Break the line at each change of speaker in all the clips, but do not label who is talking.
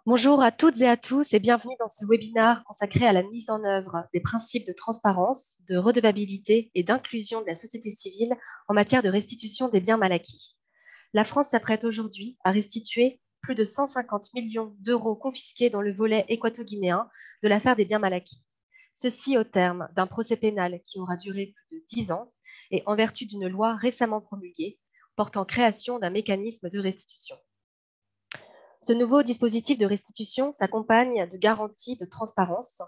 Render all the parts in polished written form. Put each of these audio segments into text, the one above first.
Bonjour à toutes et à tous et bienvenue dans ce webinaire consacré à la mise en œuvre des principes de transparence, de redevabilité et d'inclusion de la société civile en matière de restitution des biens mal acquis. La France s'apprête aujourd'hui à restituer plus de 150 millions d'euros confisqués dans le volet équato-guinéen de l'affaire des biens mal acquis. Ceci au terme d'un procès pénal qui aura duré plus de 10 ans et en vertu d'une loi récemment promulguée portant création d'un mécanisme de restitution. Ce nouveau dispositif de restitution s'accompagne de garanties de transparence,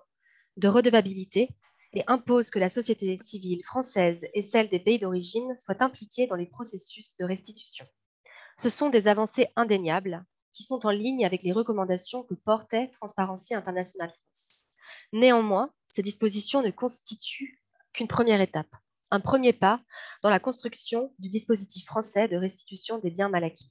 de redevabilité et impose que la société civile française et celle des pays d'origine soient impliquées dans les processus de restitution. Ce sont des avancées indéniables qui sont en ligne avec les recommandations que portait Transparency International France. Néanmoins, ces dispositions ne constituent qu'une première étape, un premier pas dans la construction du dispositif français de restitution des biens mal acquis.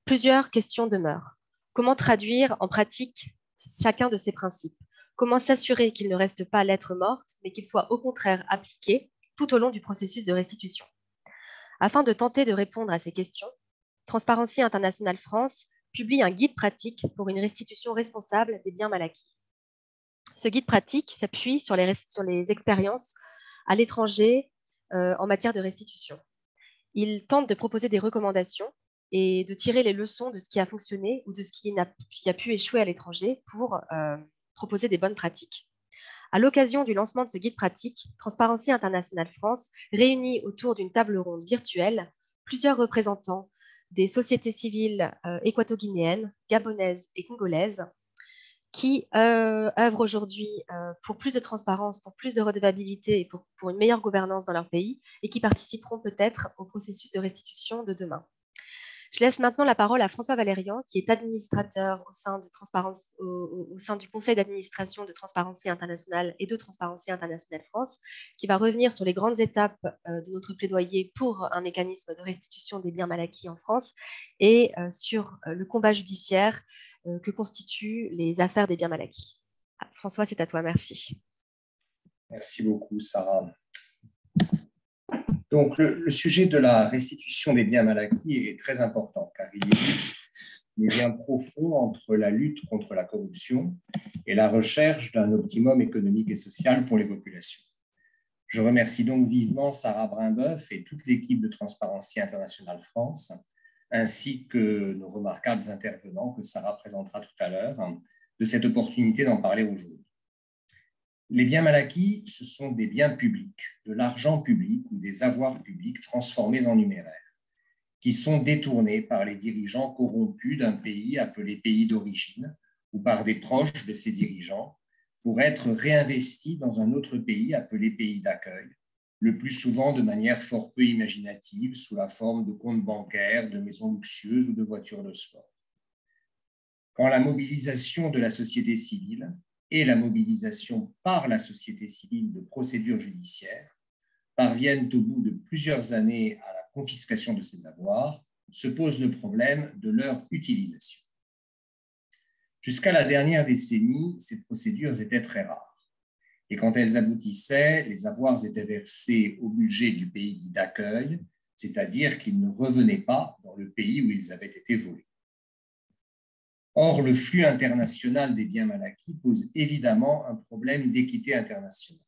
Plusieurs questions demeurent. Comment traduire en pratique chacun de ces principes? Comment s'assurer qu'ils ne restent pas lettre morte, mais qu'ils soient au contraire appliqués tout au long du processus de restitution? Afin de tenter de répondre à ces questions, Transparency International France publie un guide pratique pour une restitution responsable des biens mal acquis. Ce guide pratique s'appuie sur les expériences à l'étranger en matière de restitution. Il tente de proposer des recommandations et de tirer les leçons de ce qui a fonctionné ou de ce qui a pu échouer à l'étranger pour proposer des bonnes pratiques. À l'occasion du lancement de ce guide pratique, Transparency International France réunit autour d'une table ronde virtuelle plusieurs représentants des sociétés civiles équato-guinéennes, gabonaises et congolaises qui œuvrent aujourd'hui pour plus de transparence, pour plus de redevabilité et pour une meilleure gouvernance dans leur pays et qui participeront peut-être au processus de restitution de demain. Je laisse maintenant la parole à François Valérian, qui est administrateur au sein du conseil d'administration de Transparency International et de Transparency International France, qui va revenir sur les grandes étapes de notre plaidoyer pour un mécanisme de restitution des biens mal acquis en France et sur le combat judiciaire que constituent les affaires des biens mal acquis. François, c'est à toi, merci.
Merci beaucoup, Sarah. Donc, le sujet de la restitution des biens mal acquis est très important car il illustre les liens profonds entre la lutte contre la corruption et la recherche d'un optimum économique et social pour les populations. Je remercie donc vivement Sarah Brimboeuf et toute l'équipe de Transparency International France, ainsi que nos remarquables intervenants que Sarah présentera tout à l'heure, de cette opportunité d'en parler aujourd'hui. Les biens mal acquis, ce sont des biens publics, de l'argent public ou des avoirs publics transformés en numéraires, qui sont détournés par les dirigeants corrompus d'un pays appelé pays d'origine ou par des proches de ces dirigeants pour être réinvestis dans un autre pays appelé pays d'accueil, le plus souvent de manière fort peu imaginative, sous la forme de comptes bancaires, de maisons luxueuses ou de voitures de sport. Quand la mobilisation de la société civile et la mobilisation par la société civile de procédures judiciaires parviennent au bout de plusieurs années à la confiscation de ces avoirs, se pose le problème de leur utilisation. Jusqu'à la dernière décennie, ces procédures étaient très rares. Et quand elles aboutissaient, les avoirs étaient versés au budget du pays d'accueil, c'est-à-dire qu'ils ne revenaient pas dans le pays où ils avaient été volés. Or, le flux international des biens mal acquis pose évidemment un problème d'équité internationale.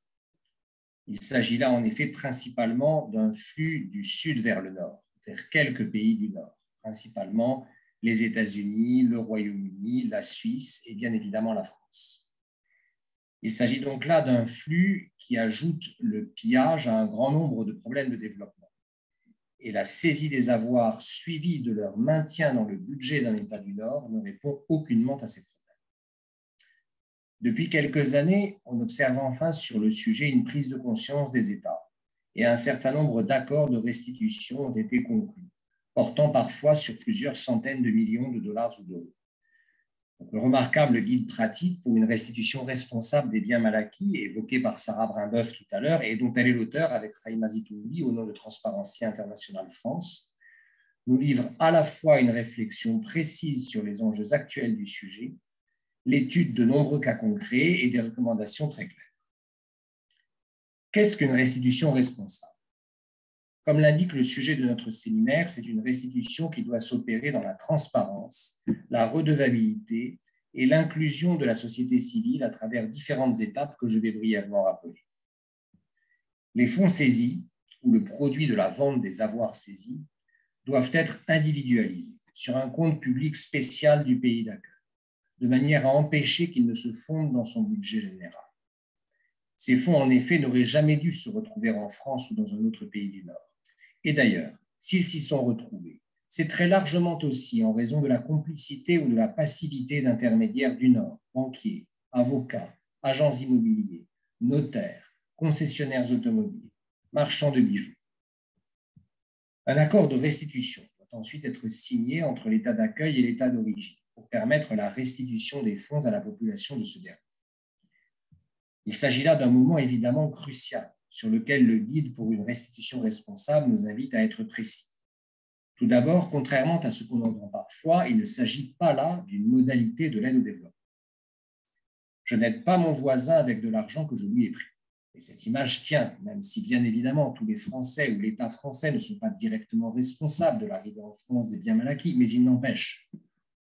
Il s'agit là en effet principalement d'un flux du sud vers le nord, vers quelques pays du nord, principalement les États-Unis, le Royaume-Uni, la Suisse et bien évidemment la France. Il s'agit donc là d'un flux qui ajoute le pillage à un grand nombre de problèmes de développement. Et la saisie des avoirs suivie de leur maintien dans le budget d'un État du Nord ne répond aucunement à ces problèmes. Depuis quelques années, on observe enfin sur le sujet une prise de conscience des États et un certain nombre d'accords de restitution ont été conclus, portant parfois sur plusieurs centaines de millions de dollars ou d'euros. Le remarquable guide pratique pour une restitution responsable des biens mal acquis, évoqué par Sarah Brimboeuf tout à l'heure, et dont elle est l'auteur avec Rahima Zitouni au nom de Transparency International France, nous livre à la fois une réflexion précise sur les enjeux actuels du sujet, l'étude de nombreux cas concrets et des recommandations très claires. Qu'est-ce qu'une restitution responsable? Comme l'indique le sujet de notre séminaire, c'est une restitution qui doit s'opérer dans la transparence, la redevabilité et l'inclusion de la société civile à travers différentes étapes que je vais brièvement rappeler. Les fonds saisis, ou le produit de la vente des avoirs saisis, doivent être individualisés sur un compte public spécial du pays d'accueil, de manière à empêcher qu'ils ne se fondent dans son budget général. Ces fonds, en effet, n'auraient jamais dû se retrouver en France ou dans un autre pays du Nord. Et d'ailleurs, s'ils s'y sont retrouvés, c'est très largement aussi en raison de la complicité ou de la passivité d'intermédiaires du Nord, banquiers, avocats, agents immobiliers, notaires, concessionnaires automobiles, marchands de bijoux. Un accord de restitution doit ensuite être signé entre l'État d'accueil et l'État d'origine pour permettre la restitution des fonds à la population de ce dernier. Il s'agit là d'un moment évidemment crucial sur lequel le guide pour une restitution responsable nous invite à être précis. Tout d'abord, contrairement à ce qu'on entend parfois, il ne s'agit pas là d'une modalité de l'aide au développement. Je n'aide pas mon voisin avec de l'argent que je lui ai pris. Et cette image tient, même si bien évidemment tous les Français ou l'État français ne sont pas directement responsables de l'arrivée en France des biens mal acquis, mais il n'empêche.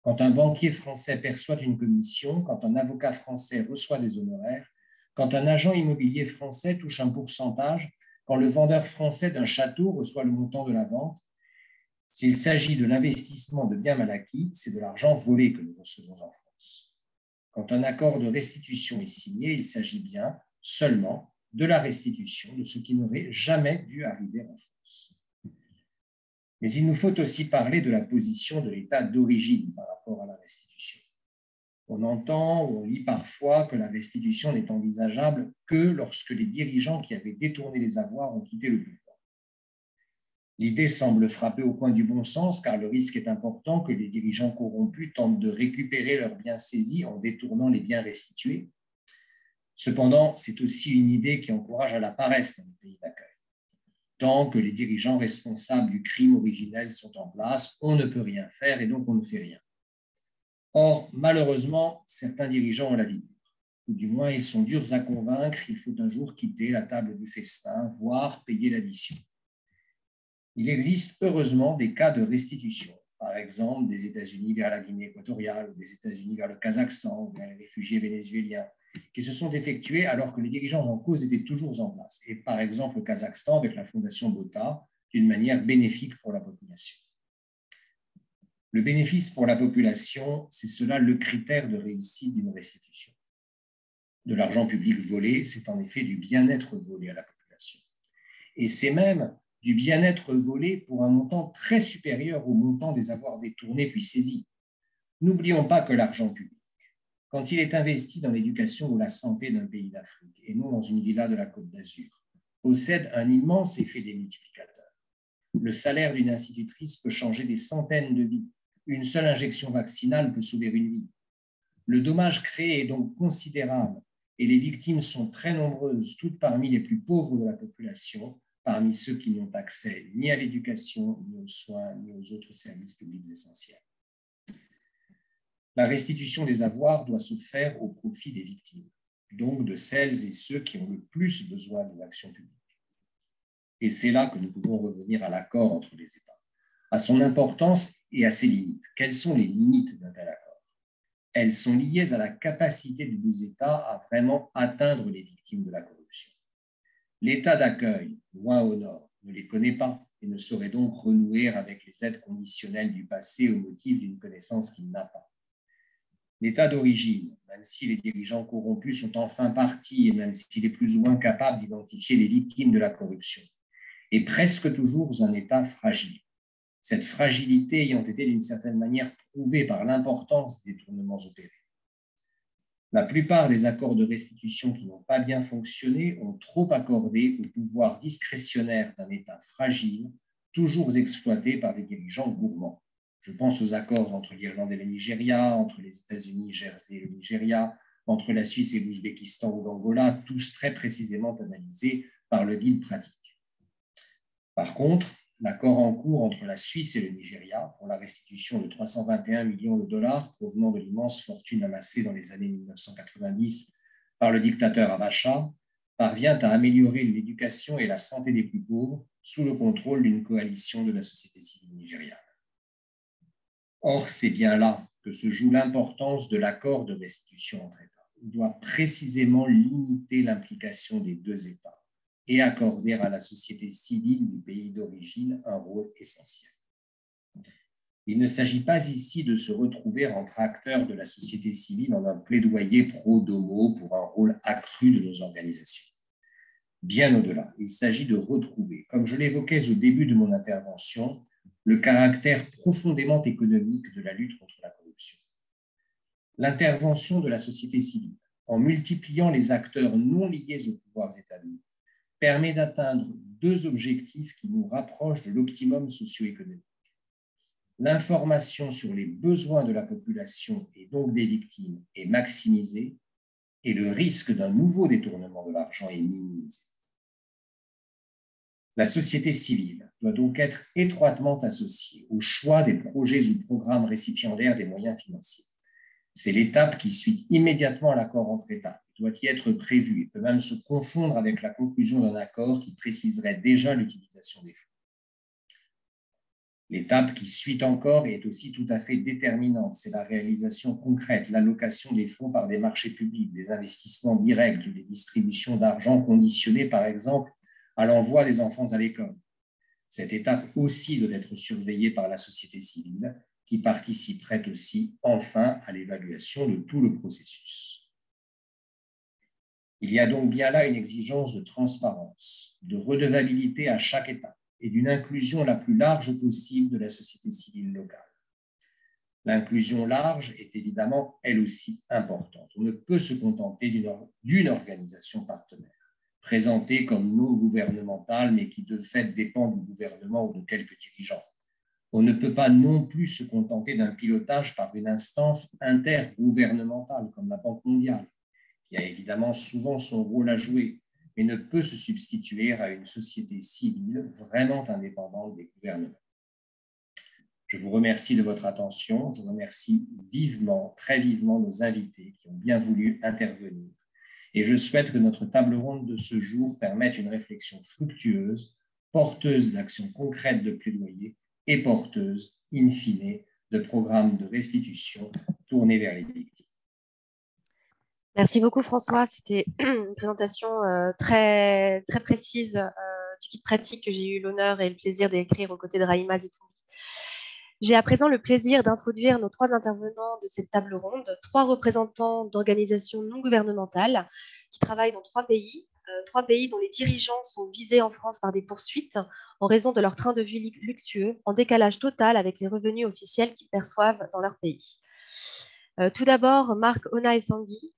Quand un banquier français perçoit une commission, quand un avocat français reçoit des honoraires, quand un agent immobilier français touche un pourcentage, quand le vendeur français d'un château reçoit le montant de la vente, s'il s'agit de l'investissement de biens mal acquis, c'est de l'argent volé que nous recevons en France. Quand un accord de restitution est signé, il s'agit bien seulement de la restitution de ce qui n'aurait jamais dû arriver en France. Mais il nous faut aussi parler de la position de l'État d'origine par rapport à la restitution. On entend ou on lit parfois que la restitution n'est envisageable que lorsque les dirigeants qui avaient détourné les avoirs ont quitté le pouvoir. L'idée semble frapper au coin du bon sens car le risque est important que les dirigeants corrompus tentent de récupérer leurs biens saisis en détournant les biens restitués. Cependant, c'est aussi une idée qui encourage à la paresse dans le pays d'accueil. Tant que les dirigeants responsables du crime originel sont en place, on ne peut rien faire et donc on ne fait rien. Or, malheureusement, certains dirigeants ont la vie dure, ou du moins ils sont durs à convaincre, il faut un jour quitter la table du festin, voire payer l'addition. Il existe heureusement des cas de restitution, par exemple des États-Unis vers la Guinée équatoriale, ou des États-Unis vers le Kazakhstan, ou vers les réfugiés vénézuéliens, qui se sont effectués alors que les dirigeants en cause étaient toujours en place, et par exemple au Kazakhstan avec la fondation Botha, d'une manière bénéfique pour la population. Le bénéfice pour la population, c'est cela le critère de réussite d'une restitution. De l'argent public volé, c'est en effet du bien-être volé à la population. Et c'est même du bien-être volé pour un montant très supérieur au montant des avoirs détournés puis saisis. N'oublions pas que l'argent public, quand il est investi dans l'éducation ou la santé d'un pays d'Afrique, et non dans une villa de la Côte d'Azur, possède un immense effet démultiplicateur. Le salaire d'une institutrice peut changer des centaines de vies. Une seule injection vaccinale peut sauver une vie. Le dommage créé est donc considérable et les victimes sont très nombreuses, toutes parmi les plus pauvres de la population, parmi ceux qui n'ont accès ni à l'éducation, ni aux soins, ni aux autres services publics essentiels. La restitution des avoirs doit se faire au profit des victimes, donc de celles et ceux qui ont le plus besoin de l'action publique. Et c'est là que nous pouvons revenir à l'accord entre les États, à son importance et à ses limites. Quelles sont les limites d'un tel accord? Elles sont liées à la capacité des deux États à vraiment atteindre les victimes de la corruption. L'État d'accueil, loin au nord, ne les connaît pas et ne saurait donc renouer avec les aides conditionnelles du passé au motif d'une connaissance qu'il n'a pas. L'État d'origine, même si les dirigeants corrompus sont enfin partis et même s'il est plus ou moins capable d'identifier les victimes de la corruption, est presque toujours un État fragile. Cette fragilité ayant été d'une certaine manière prouvée par l'importance des détournements opérés. La plupart des accords de restitution qui n'ont pas bien fonctionné ont trop accordé au pouvoir discrétionnaire d'un État fragile, toujours exploité par les dirigeants gourmands. Je pense aux accords entre l'Irlande et le Nigeria, entre les États-Unis, Jersey et le Nigeria, entre la Suisse et l'Ouzbékistan ou l'Angola, tous très précisément analysés par le guide pratique. Par contre, l'accord en cours entre la Suisse et le Nigeria pour la restitution de 321 millions de dollars provenant de l'immense fortune amassée dans les années 1990 par le dictateur Abacha parvient à améliorer l'éducation et la santé des plus pauvres sous le contrôle d'une coalition de la société civile nigériane. Or, c'est bien là que se joue l'importance de l'accord de restitution entre États. Il doit précisément limiter l'implication des deux États et accorder à la société civile du pays d'origine un rôle essentiel. Il ne s'agit pas ici de se retrouver entre acteurs de la société civile en un plaidoyer pro-domo pour un rôle accru de nos organisations. Bien au-delà, il s'agit de retrouver, comme je l'évoquais au début de mon intervention, le caractère profondément économique de la lutte contre la corruption. L'intervention de la société civile, en multipliant les acteurs non liés aux pouvoirs établis, permet d'atteindre deux objectifs qui nous rapprochent de l'optimum socio-économique. L'information sur les besoins de la population et donc des victimes est maximisée et le risque d'un nouveau détournement de l'argent est minimisé. La société civile doit donc être étroitement associée au choix des projets ou programmes récipiendaires des moyens financiers. C'est l'étape qui suit immédiatement l'accord entre États. Il doit y être prévu et peut même se confondre avec la conclusion d'un accord qui préciserait déjà l'utilisation des fonds. L'étape qui suit encore est aussi tout à fait déterminante. C'est la réalisation concrète, l'allocation des fonds par des marchés publics, des investissements directs, des distributions d'argent conditionnées, par exemple, à l'envoi des enfants à l'école. Cette étape aussi doit être surveillée par la société civile, qui participerait aussi, enfin, à l'évaluation de tout le processus. Il y a donc bien là une exigence de transparence, de redevabilité à chaque étape, et d'une inclusion la plus large possible de la société civile locale. L'inclusion large est évidemment, elle aussi, importante. On ne peut se contenter d'une organisation partenaire, présentée comme non gouvernementale, mais qui de fait dépend du gouvernement ou de quelques dirigeants. On ne peut pas non plus se contenter d'un pilotage par une instance intergouvernementale, comme la Banque mondiale, qui a évidemment souvent son rôle à jouer, mais ne peut se substituer à une société civile vraiment indépendante des gouvernements. Je vous remercie de votre attention. Je remercie vivement, très vivement nos invités qui ont bien voulu intervenir. Et je souhaite que notre table ronde de ce jour permette une réflexion fructueuse, porteuse d'actions concrètes de plaidoyer et porteuse, in fine, de programmes de restitution tournés vers les victimes.
Merci beaucoup François, c'était une présentation très, très précise du guide pratique que j'ai eu l'honneur et le plaisir d'écrire aux côtés de Rahima Zitoumi. J'ai à présent le plaisir d'introduire nos trois intervenants de cette table ronde, trois représentants d'organisations non gouvernementales qui travaillent dans trois pays dont les dirigeants sont visés en France par des poursuites en raison de leur train de vie luxueux, en décalage total avec les revenus officiels qu'ils perçoivent dans leur pays. Tout d'abord, Marc Ona-Essangui.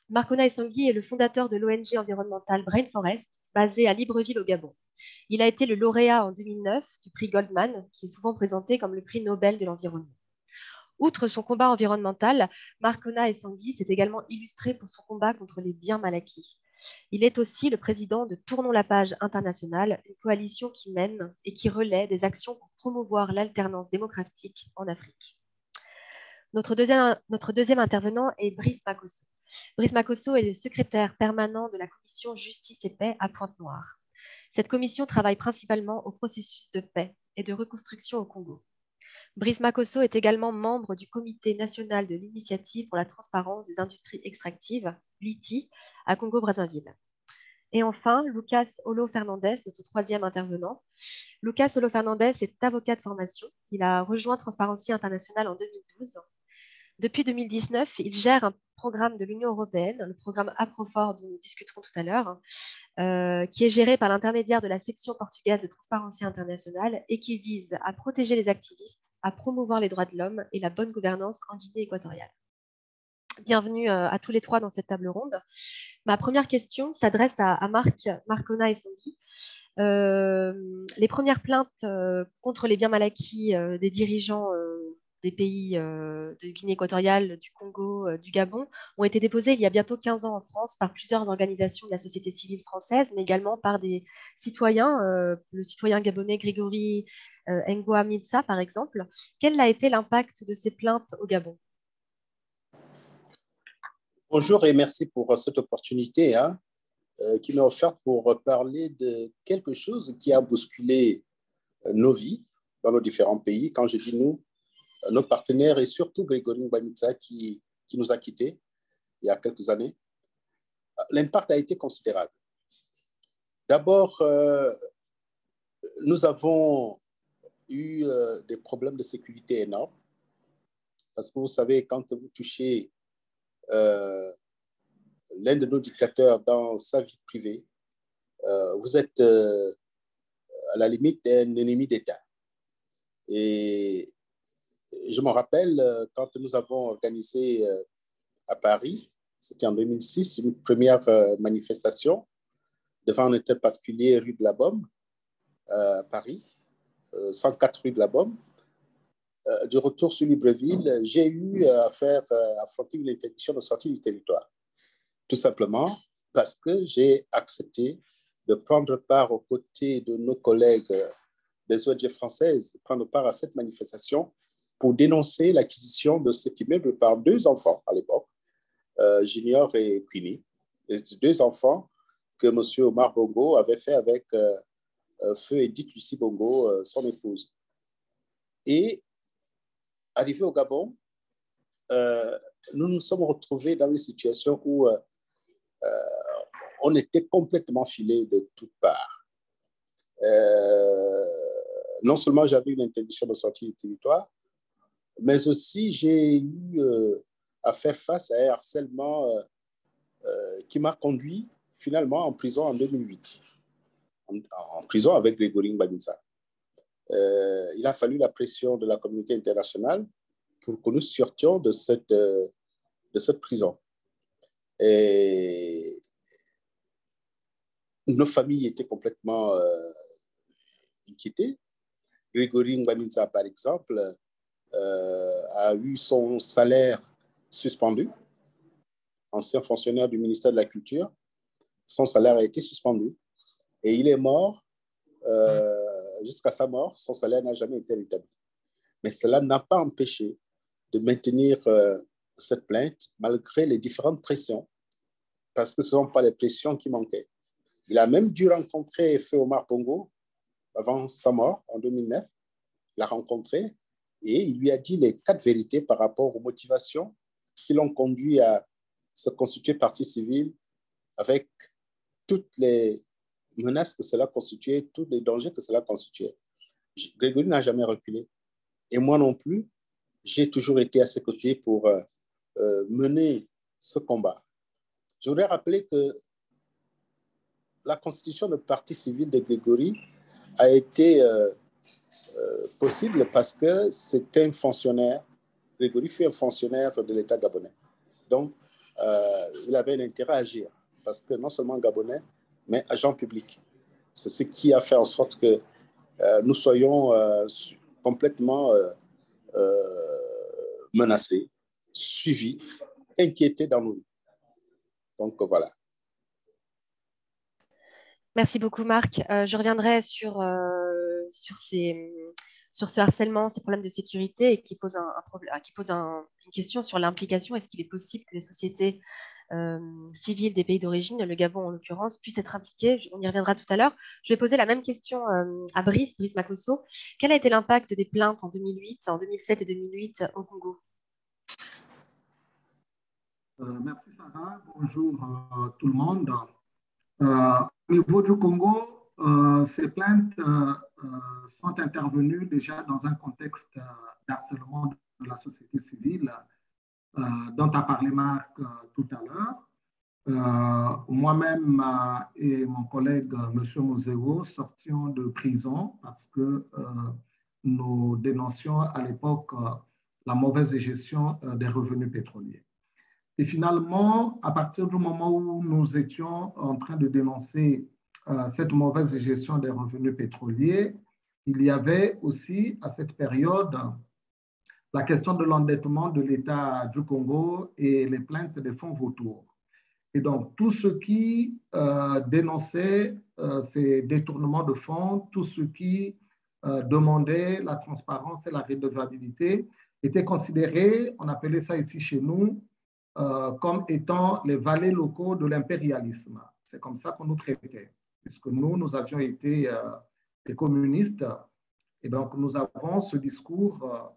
Marc Ona-Essangui est le fondateur de l'ONG environnementale Brain Forest, basée à Libreville au Gabon. Il a été le lauréat en 2009 du prix Goldman, qui est souvent présenté comme le prix Nobel de l'environnement. Outre son combat environnemental, Marc Ona-Essangui s'est également illustré pour son combat contre les biens mal acquis. Il est aussi le président de Tournons la page internationale, une coalition qui mène et qui relaie des actions pour promouvoir l'alternance démocratique en Afrique. Notre deuxième intervenant est Brice Makosso. Brice Makosso est le secrétaire permanent de la commission Justice et Paix à Pointe-Noire. Cette commission travaille principalement au processus de paix et de reconstruction au Congo. Brice Makosso est également membre du Comité national de l'initiative pour la transparence des industries extractives, l'ITI, à Congo-Brazzaville. Et enfin, Lucas Olo-Fernandez, notre troisième intervenant. Lucas Olo-Fernandez est avocat de formation. Il a rejoint Transparency International en 2012. Depuis 2019, il gère un programme de l'Union européenne, le programme APROFOR dont nous discuterons tout à l'heure, qui est géré par l'intermédiaire de la section portugaise de Transparency International et qui vise à protéger les activistes, à promouvoir les droits de l'homme et la bonne gouvernance en Guinée équatoriale. Bienvenue à tous les trois dans cette table ronde. Ma première question s'adresse à Marc Ona-Essangui. Les premières plaintes contre les biens mal acquis des dirigeants des pays de Guinée équatoriale, du Congo, du Gabon, ont été déposées il y a bientôt 15 ans en France par plusieurs organisations de la société civile française, mais également par des citoyens, le citoyen gabonais Grégory Ngoa Midsa, par exemple. Quel a été l'impact de ces plaintes au Gabon?
Bonjour et merci pour cette opportunité. qui m'est offerte pour parler de quelque chose qui a bousculé nos vies dans nos différents pays. Quand je dis nous, nos partenaires et surtout Grégory Ngouamitsa qui nous a quittés il y a quelques années, l'impact a été considérable. D'abord, nous avons eu des problèmes de sécurité énormes parce que vous savez, quand vous touchez l'un de nos dictateurs dans sa vie privée, vous êtes à la limite un ennemi d'État. Et je me rappelle quand nous avons organisé à Paris, c'était en 2006, une première manifestation devant un hôtel particulier rue de la Beaume, à Paris, 104 rue de la Beaume. De retour sur Libreville, j'ai eu à affronter une interdiction de sortie du territoire. Tout simplement parce que j'ai accepté de prendre part aux côtés de nos collègues des ONG françaises, de prendre part à cette manifestation pour dénoncer l'acquisition de cet immeuble par deux enfants à l'époque, Junior et Queenie, les deux enfants que M. Omar Bongo avait fait avec feu Edith Lucie Bongo, son épouse. Et arrivé au Gabon, nous nous sommes retrouvés dans une situation où on était complètement filés de toutes parts. Non seulement j'avais une interdiction de sortie du territoire, mais aussi j'ai eu à faire face à un harcèlement qui m'a conduit finalement en prison en 2008, en prison avec Grégory Ngouamitsa. Il a fallu la pression de la communauté internationale pour que nous sortions de cette prison. Et nos familles étaient complètement inquiétées. Grégory Ngouamitsa, par exemple, a eu son salaire suspendu. Ancien fonctionnaire du ministère de la Culture, son salaire a été suspendu. Et il est mort, jusqu'à sa mort, son salaire n'a jamais été rétabli. Mais cela n'a pas empêché de maintenir cette plainte malgré les différentes pressions, parce que ce ne sont pas les pressions qui manquaient. Il a même dû rencontrer Feu Omar Bongo avant sa mort en 2009. Il l'a rencontré et il lui a dit les 4 vérités par rapport aux motivations qui l'ont conduit à se constituer partie civile avec toutes les menaces que cela constituait, tous les dangers que cela constituait. Grégory n'a jamais reculé. Et moi non plus, j'ai toujours été à ses côtés pour mener ce combat. Je voudrais rappeler que la constitution de partie civile de Grégory a été possible parce que c'était un fonctionnaire. Grégory fut un fonctionnaire de l'État gabonais. Donc, il avait un intérêt à agir parce que non seulement gabonais, mais agent public. C'est ce qui a fait en sorte que nous soyons complètement menacés, suivis, inquiétés dans nos vies. Donc, voilà.
Merci beaucoup, Marc. Je reviendrai sur ce harcèlement, ces problèmes de sécurité et qui pose une question sur l'implication. Est-ce qu'il est possible que les sociétés civiles des pays d'origine, le Gabon en l'occurrence, puissent être impliquées? On y reviendra tout à l'heure. Je vais poser la même question à Brice Makosso. Quel a été l'impact des plaintes en 2008, en 2007 et 2008 au Congo?
Merci Sarah. Bonjour tout le monde. Au niveau du Congo, ces plaintes sont intervenues déjà dans un contexte d'harcèlement de la société civile dont a parlé Marc tout à l'heure. Moi-même et mon collègue M. Mosego sortions de prison parce que nous dénoncions à l'époque la mauvaise gestion des revenus pétroliers. Et finalement, à partir du moment où nous étions en train de dénoncer cette mauvaise gestion des revenus pétroliers, il y avait aussi à cette période la question de l'endettement de l'État du Congo et les plaintes des fonds vautours. Et donc, tout ce qui dénonçait ces détournements de fonds, tout ce qui demandait la transparence et la redevabilité était considéré, on appelait ça ici chez nous, comme étant les valets locaux de l'impérialisme. C'est comme ça qu'on nous traitait. Puisque nous avions été des communistes, et donc nous avons ce discours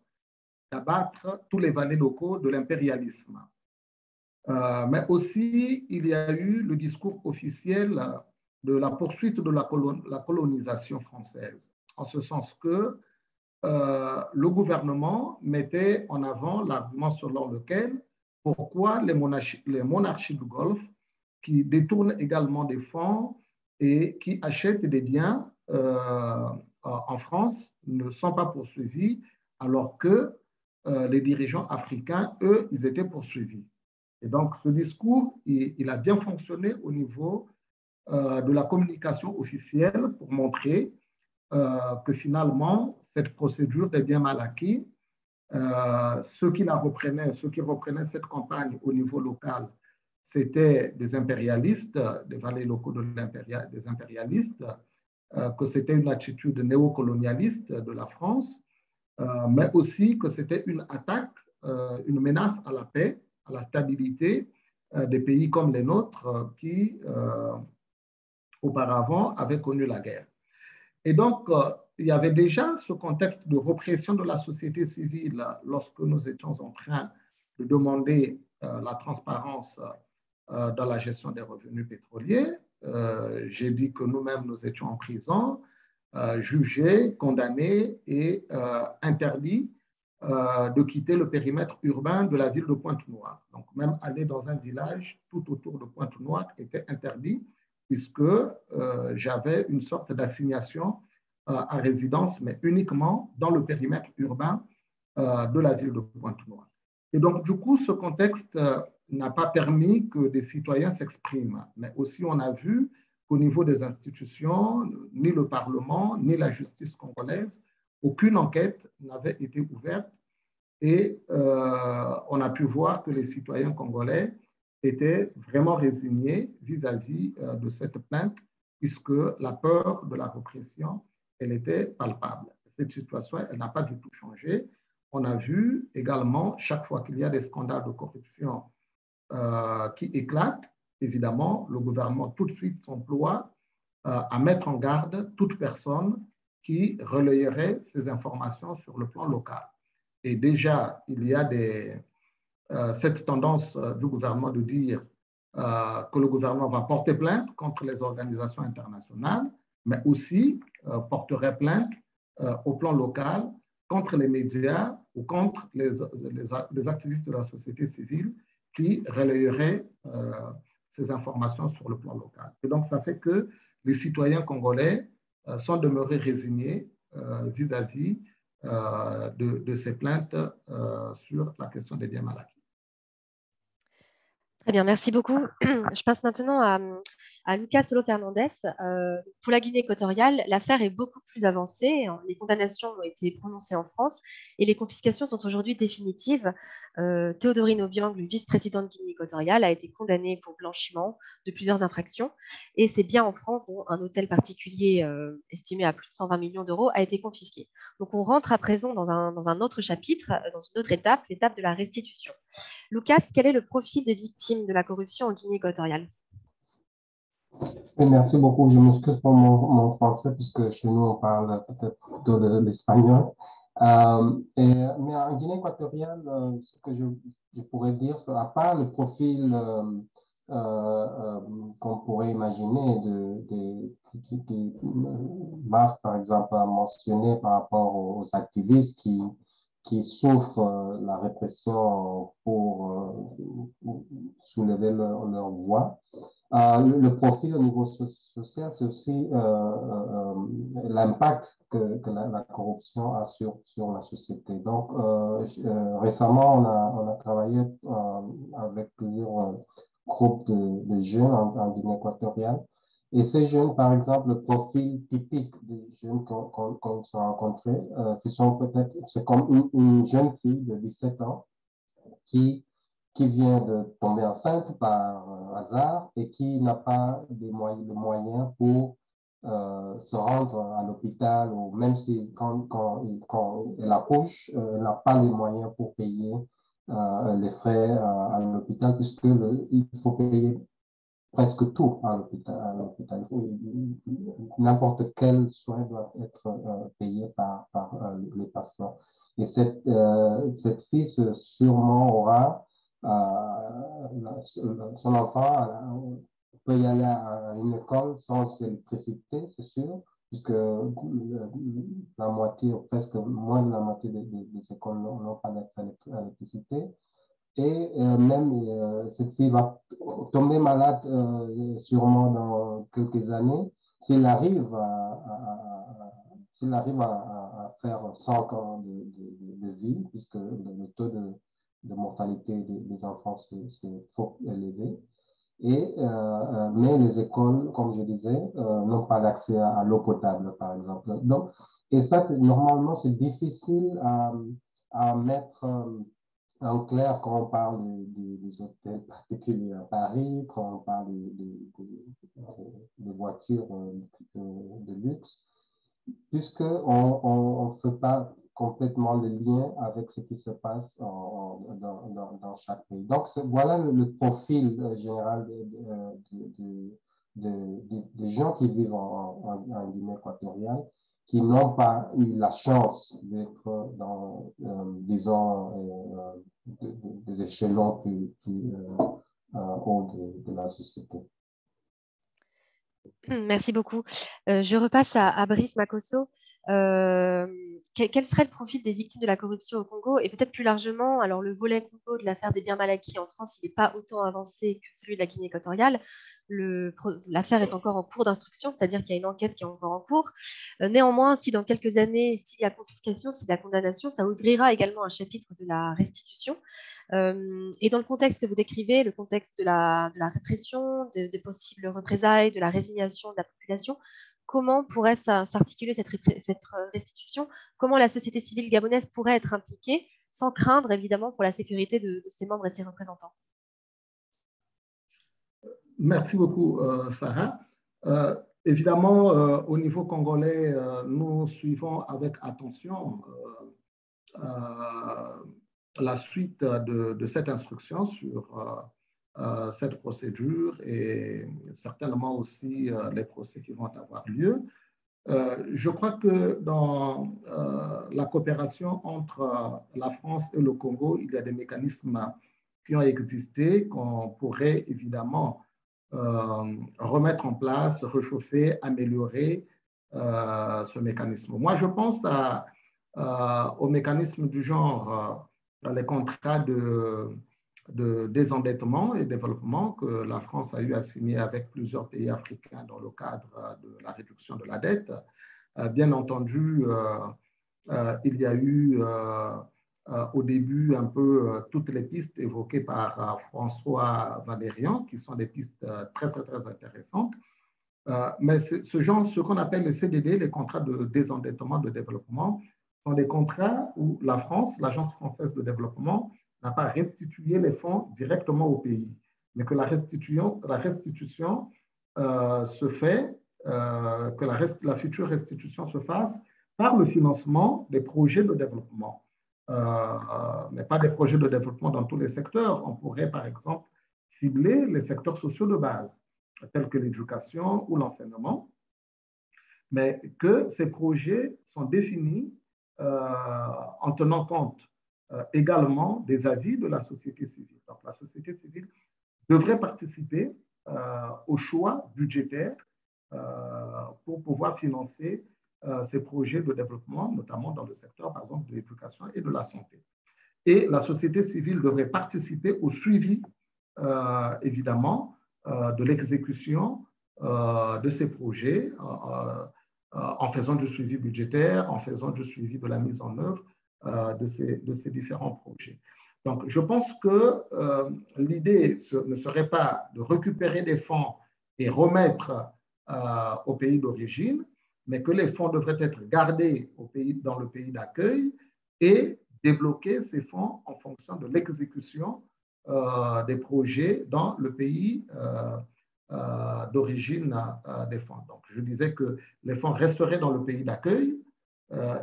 d'abattre tous les valets locaux de l'impérialisme. Mais aussi, il y a eu le discours officiel de la poursuite de la colonisation française, en ce sens que le gouvernement mettait en avant l'argument selon lequel pourquoi les monarchies du Golfe, qui détournent également des fonds et qui achètent des biens en France, ne sont pas poursuivis, alors que les dirigeants africains, eux, ils étaient poursuivis. Et donc, ce discours, il a bien fonctionné au niveau de la communication officielle pour montrer que finalement, cette procédure est bien mal acquis. Ceux qui reprenaient cette campagne au niveau local, c'était des impérialistes, des valets locaux des impérialistes, que c'était une attitude néocolonialiste de la France, mais aussi que c'était une attaque, une menace à la paix, à la stabilité des pays comme les nôtres qui, auparavant, avaient connu la guerre. Et donc, il y avait déjà ce contexte de répression de la société civile lorsque nous étions en train de demander la transparence dans la gestion des revenus pétroliers. J'ai dit que nous-mêmes, nous étions en prison, jugés, condamnés et interdits de quitter le périmètre urbain de la ville de Pointe-Noire. Donc, même aller dans un village tout autour de Pointe-Noire était interdit, puisque j'avais une sorte d'assignation à résidence, mais uniquement dans le périmètre urbain de la ville de Pointe-Noire. Et donc, du coup, ce contexte n'a pas permis que des citoyens s'expriment, mais aussi on a vu qu'au niveau des institutions, ni le Parlement, ni la justice congolaise, aucune enquête n'avait été ouverte et on a pu voir que les citoyens congolais étaient vraiment résignés vis-à-vis de cette plainte, puisque la peur de la répression, elle était palpable. Cette situation, elle n'a pas du tout changé. On a vu également, chaque fois qu'il y a des scandales de corruption qui éclatent, évidemment, le gouvernement tout de suite s'emploie à mettre en garde toute personne qui relayerait ces informations sur le plan local. Et déjà, il y a cette tendance du gouvernement de dire que le gouvernement va porter plainte contre les organisations internationales, mais aussi porterait plainte au plan local contre les médias ou contre les activistes de la société civile qui relayeraient ces informations sur le plan local. Et donc, ça fait que les citoyens congolais sont demeurés résignés vis-à-vis de ces plaintes sur la question des biens mal acquis.
Très bien, merci beaucoup. Je passe maintenant à Lucas Solo Fernandez. Pour la Guinée équatoriale, l'affaire est beaucoup plus avancée. Les condamnations ont été prononcées en France et les confiscations sont aujourd'hui définitives. Théodorine Obiang, le vice-président de Guinée équatoriale, a été condamné pour blanchiment de plusieurs infractions. Et c'est bien en France, dont un hôtel particulier estimé à plus de 120 millions d'euros a été confisqué. Donc on rentre à présent dans un autre chapitre, dans une autre étape, l'étape de la restitution. Lucas, quel est le profil des victimes de la corruption en Guinée équatoriale?
Oui, merci beaucoup. Je m'excuse pour mon français, puisque chez nous, on parle peut-être plutôt de l'espagnol. Mais en Guinée équatoriale, ce que je pourrais dire, à part le profil qu'on pourrait imaginer qui Marc, par exemple, a mentionné par rapport aux activistes qui souffrent la répression pour soulever leur voix. Le profil au niveau social, c'est aussi l'impact que la corruption a sur la société. Donc, récemment, on a travaillé avec plusieurs groupes de jeunes en Guinée équatoriale. Et ces jeunes, par exemple, le profil typique des jeunes qu'on s'est rencontrés, c'est comme une jeune fille de 17 ans qui vient de tomber enceinte par hasard et qui n'a pas de moyens pour se rendre à l'hôpital, ou même si quand elle accouche, elle n'a pas les moyens pour payer les frais à l'hôpital, puisque il faut payer presque tout à l'hôpital. N'importe quel soin doit être payé par les patients. Et cette fille sûrement aura son enfant peut y aller à une école sans électricité, c'est sûr, puisque la moitié, ou presque moins de la moitié des écoles n'ont pas d'accès à l'électricité. Et même cette fille va tomber malade sûrement dans quelques années s'il arrive à faire 5 ans de vie, puisque le taux de mortalité des enfants c'est trop élevé. Mais les écoles, comme je disais, n'ont pas d'accès à l'eau potable, par exemple. Donc, et ça, normalement, c'est difficile à mettre en clair quand on parle des hôtels particuliers à Paris, quand on parle de voitures de luxe, puisqu'on ne fait pas complètement le lien avec ce qui se passe dans chaque pays. Donc, voilà le profil général des gens qui vivent en Guinée équatoriale, qui n'ont pas eu la chance d'être dans, disons, des échelons plus hauts de la société.
Merci beaucoup. Je repasse à Brice Makosso. Quel serait le profil des victimes de la corruption au Congo et peut-être plus largement, alors le volet Congo de l'affaire des biens mal acquis en France, il n'est pas autant avancé que celui de la Guinée équatoriale. L'affaire est encore en cours d'instruction, c'est-à-dire qu'il y a une enquête qui est encore en cours. Néanmoins, si dans quelques années, s'il y a confiscation, s'il y a condamnation, ça ouvrira également un chapitre de la restitution. Et dans le contexte que vous décrivez, le contexte de la répression, des possibles représailles, de la résignation de la population, comment pourrait s'articuler cette restitution? Comment la société civile gabonaise pourrait être impliquée sans craindre évidemment pour la sécurité de ses membres et ses représentants?
Merci beaucoup, Sarah. Évidemment, au niveau congolais, nous suivons avec attention la suite de cette instruction sur cette procédure et certainement aussi les procès qui vont avoir lieu. Je crois que dans la coopération entre la France et le Congo, il y a des mécanismes qui ont existé qu'on pourrait évidemment remettre en place, réchauffer, améliorer ce mécanisme. Moi, je pense aux mécanismes du genre les contrats de désendettement et développement que la France a eu à signer avec plusieurs pays africains dans le cadre de la réduction de la dette. Bien entendu, il y a eu au début un peu toutes les pistes évoquées par François Valérian, qui sont des pistes très, très, très intéressantes. Mais ce qu'on appelle les CDD, les contrats de désendettement, de développement, sont des contrats où la France, l'Agence française de développement, n'a pas restitué les fonds directement au pays, mais que la restitution se fait, que la future restitution se fasse par le financement des projets de développement. Mais pas des projets de développement dans tous les secteurs. On pourrait, par exemple, cibler les secteurs sociaux de base, tels que l'éducation ou l'enseignement, mais que ces projets sont définis en tenant compte également des avis de la société civile. Donc, la société civile devrait participer au choix budgétaire pour pouvoir financer ces projets de développement, notamment dans le secteur, par exemple, de l'éducation et de la santé. Et la société civile devrait participer au suivi, évidemment, de l'exécution de ces projets en faisant du suivi budgétaire, en faisant du suivi de la mise en œuvre de ces différents projets. Donc, je pense que l'idée ne serait pas de récupérer des fonds et remettre au pays d'origine, mais que les fonds devraient être gardés dans le pays d'accueil et débloquer ces fonds en fonction de l'exécution des projets dans le pays d'origine des fonds. Donc, je disais que les fonds resteraient dans le pays d'accueil.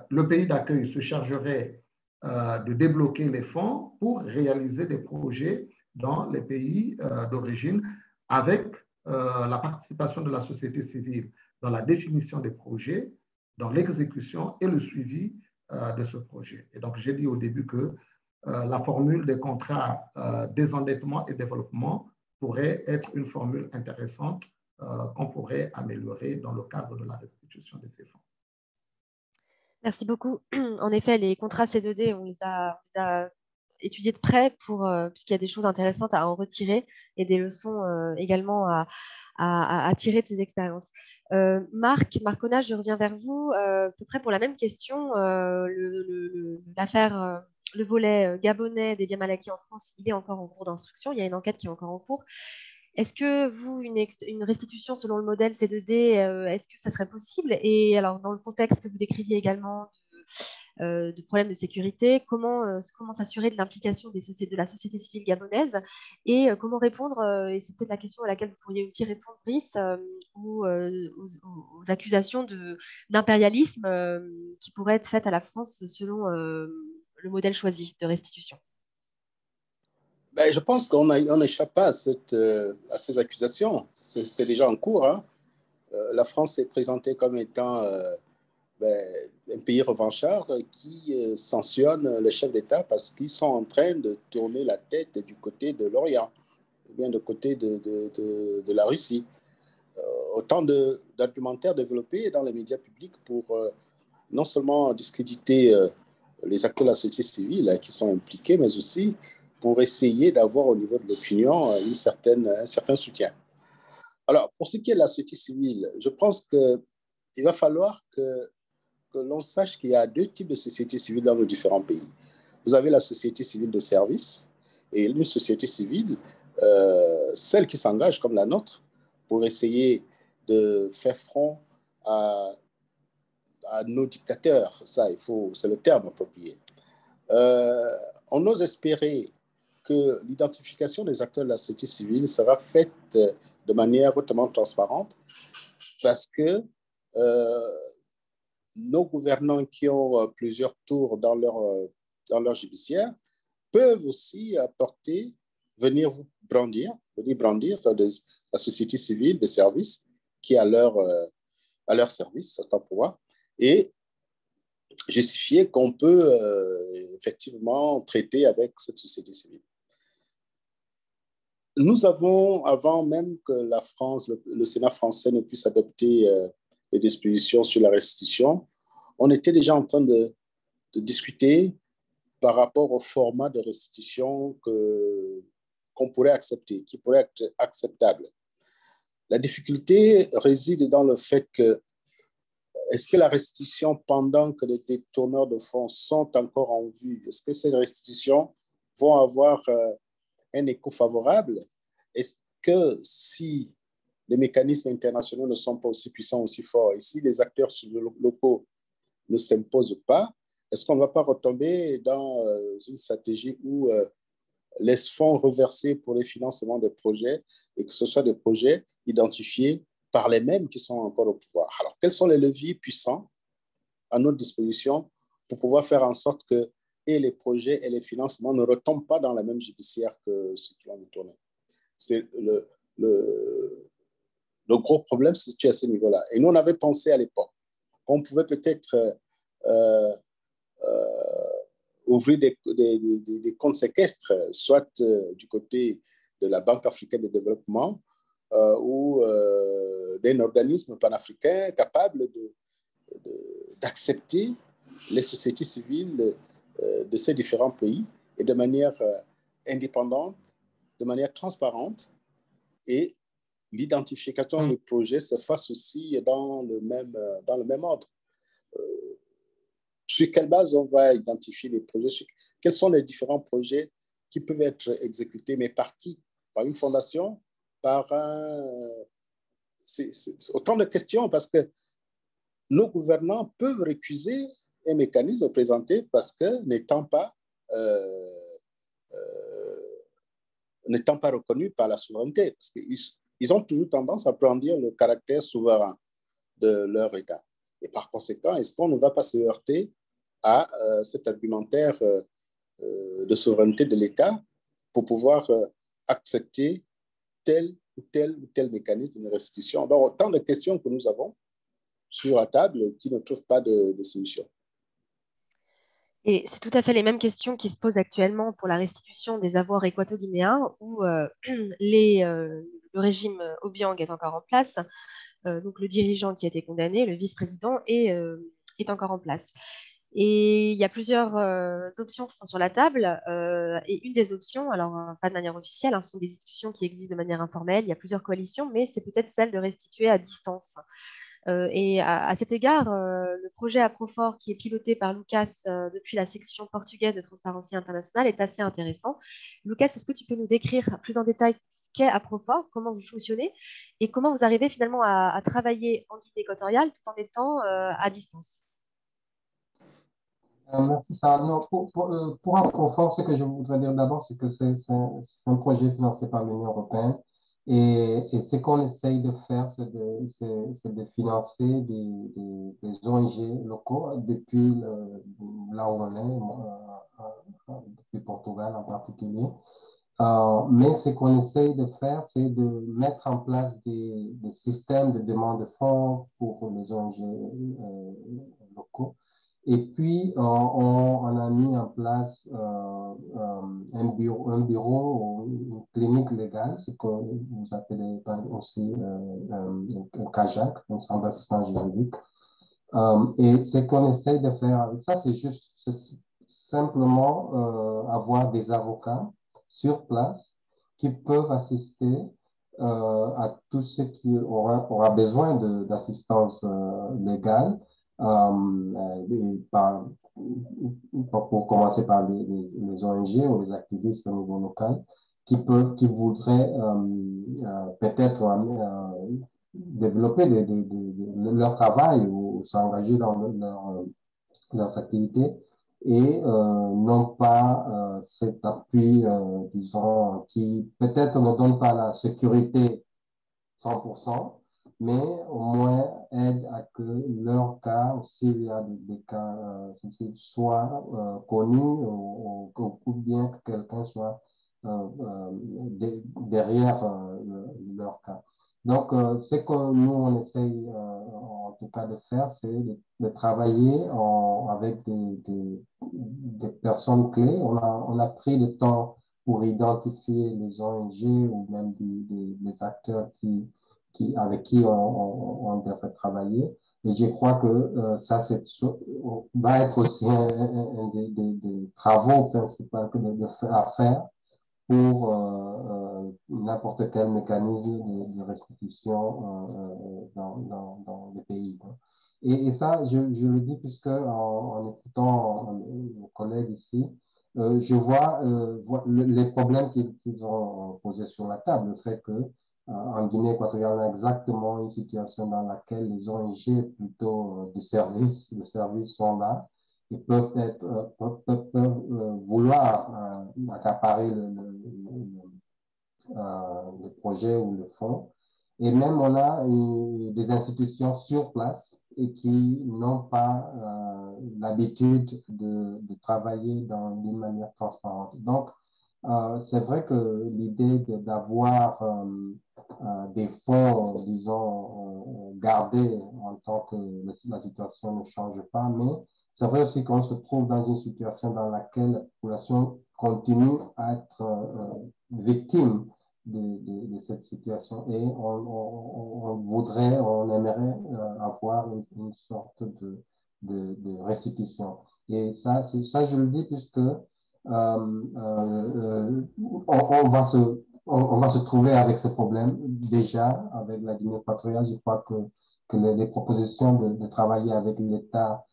Le pays d'accueil se chargerait de débloquer les fonds pour réaliser des projets dans les pays d'origine avec la participation de la société civile dans la définition des projets, dans l'exécution et le suivi de ce projet. Et donc, j'ai dit au début que la formule des contrats désendettement et développement pourrait être une formule intéressante qu'on pourrait améliorer dans le cadre de la restitution de ces fonds.
Merci beaucoup. En effet, les contrats C2D, on les a étudiés de près puisqu'il y a des choses intéressantes à en retirer et des leçons également à tirer de ces expériences. Marc Onage, je reviens vers vous, à peu près pour la même question. L'affaire, le volet gabonais des biens mal acquis en France, il est encore en cours d'instruction. Il y a une enquête qui est encore en cours. Est-ce que vous, une restitution selon le modèle C2D, est-ce que ça serait possible? Et alors, dans le contexte que vous décriviez également de problèmes de sécurité, comment s'assurer de l'implication de la société civile gabonaise et comment répondre, et c'est peut-être la question à laquelle vous pourriez aussi répondre, Brice, aux accusations d'impérialisme qui pourraient être faites à la France selon le modèle choisi de restitution.
Ben, je pense qu'on n'échappe pas à ces accusations. C'est déjà en cours. Hein. La France est présentée comme étant un pays revanchard qui sanctionne les chefs d'État parce qu'ils sont en train de tourner la tête du côté de l'Orient, ou bien du côté de la Russie. Autant d'argumentaires développés dans les médias publics pour non seulement discréditer les acteurs de la société civile qui sont impliqués, mais aussi pour essayer d'avoir au niveau de l'opinion un certain soutien. Alors, pour ce qui est de la société civile, je pense qu'il va falloir que l'on sache qu'il y a deux types de sociétés civiles dans nos différents pays. Vous avez la société civile de service et une société civile, celle qui s'engage comme la nôtre pour essayer de faire front à nos dictateurs. Ça, c'est le terme approprié. On ose espérer que l'identification des acteurs de la société civile sera faite de manière hautement transparente parce que nos gouvernants qui ont plusieurs tours dans leur judiciaire peuvent aussi venir brandir la société civile des services qui est à leur service, autant pour moi, et justifier qu'on peut effectivement traiter avec cette société civile. Nous avons, avant même que la France, le Sénat français ne puisse adopter les dispositions sur la restitution, on était déjà en train de discuter par rapport au format de restitution qu'on pourrait accepter, qui pourrait être acceptable. La difficulté réside dans le fait que est-ce que la restitution, pendant que les détourneurs de fonds sont encore en vue, est-ce que ces restitutions vont avoir un écho favorable? Est-ce que si les mécanismes internationaux ne sont pas aussi puissants, aussi forts, et si les acteurs locaux ne s'imposent pas, est-ce qu'on ne va pas retomber dans une stratégie où les fonds reversés pour les financements des projets, et que ce soit des projets identifiés par les mêmes qui sont encore au pouvoir? Alors, quels sont les leviers puissants à notre disposition pour pouvoir faire en sorte que et les projets et les financements ne retombent pas dans la même judiciaire que ceux qui l'ont détourné? C'est le gros problème se situe à ce niveau-là. Et nous, on avait pensé à l'époque qu'on pouvait peut-être ouvrir des comptes séquestres, soit du côté de la Banque africaine de développement ou d'un organisme panafricain capable d'accepter les sociétés civiles de ces différents pays et de manière indépendante, de manière transparente, et l'identification du projet se fasse aussi dans le même ordre. Sur quelle base on va identifier les projets? Quels sont les différents projets qui peuvent être exécutés, mais par qui? Par une fondation? C'est autant de questions, parce que nos gouvernants peuvent récuser un mécanisme présenté parce que n'étant pas reconnus par la souveraineté, parce qu'ils ont toujours tendance à brandir le caractère souverain de leur État. Et par conséquent, est-ce qu'on ne va pas se heurter à cet argumentaire de souveraineté de l'État pour pouvoir accepter telle ou ou tel mécanisme de restitution. Donc, autant de questions que nous avons sur la table qui ne trouvent pas de solution.
Et c'est tout à fait les mêmes questions qui se posent actuellement pour la restitution des avoirs équato-guinéens où le régime Obiang est encore en place. Donc le dirigeant qui a été condamné, le vice-président, est encore en place. Et il y a plusieurs options qui sont sur la table. Et une des options, alors pas de manière officielle, ce sont des discussions qui existent de manière informelle. Il y a plusieurs coalitions, mais c'est peut-être celle de restituer à distance. Et à cet égard, le projet Aprofor, qui est piloté par Lucas depuis la section portugaise de Transparency International, est assez intéressant. Lucas, est-ce que tu peux nous décrire plus en détail ce qu'est Aprofor, comment vous fonctionnez et comment vous arrivez finalement à travailler en Guinée équatoriale tout en étant à distance?
Merci, Sarah. Non, pour Aprofor, ce que je voudrais dire d'abord, c'est que c'est un projet financé par l'Union européenne. Et ce qu'on essaye de faire, c'est de financer des ONG locaux depuis là où on est, depuis Portugal en particulier. Mais ce qu'on essaye de faire, c'est de mettre en place des systèmes de demande de fonds pour les ONG locaux. Et puis, on a mis en place un bureau, une clinique légale, ce que vous appelez aussi un CAJAC, un centre d'assistance juridique. Et ce qu'on essaye de faire avec ça, c'est simplement avoir des avocats sur place qui peuvent assister à tous ceux qui aura besoin d'assistance légale. Pour commencer par les ONG ou les activistes au niveau local qui voudraient peut-être développer leur travail ou s'engager dans leurs activités et non pas cet appui, disons, qui peut-être ne donne pas la sécurité 100%, mais au moins aide à que leur cas, s'il y a des cas, soient connus ou bien que quelqu'un soit derrière leur cas. Donc, ce que nous, on essaye en tout cas de faire, c'est de travailler avec des personnes clés. On a pris le temps pour identifier les ONG ou même des acteurs avec qui on devrait travailler. Et je crois que ça va être aussi un des travaux principaux à faire pour n'importe quel mécanisme de restitution dans les pays. Et ça, je le dis puisque en écoutant nos collègues ici, je vois les problèmes qu'ils ont posés sur la table. Le fait que en Guinée équatoriale, on a exactement une situation dans laquelle les ONG plutôt de services sont là et peuvent vouloir accaparer le projet ou le fonds. Et même on a des institutions sur place et qui n'ont pas l'habitude de travailler d'une manière transparente. Donc, c'est vrai que l'idée d'avoir des fonds, disons, gardés en tant que la situation ne change pas, mais c'est vrai aussi qu'on se trouve dans une situation dans laquelle la population continue à être victime de cette situation et on aimerait avoir une sorte de restitution. Et ça, je le dis puisque on va se trouver avec ce problème déjà avec la Guinée équatoriale. Je crois que les propositions de travailler avec l'État,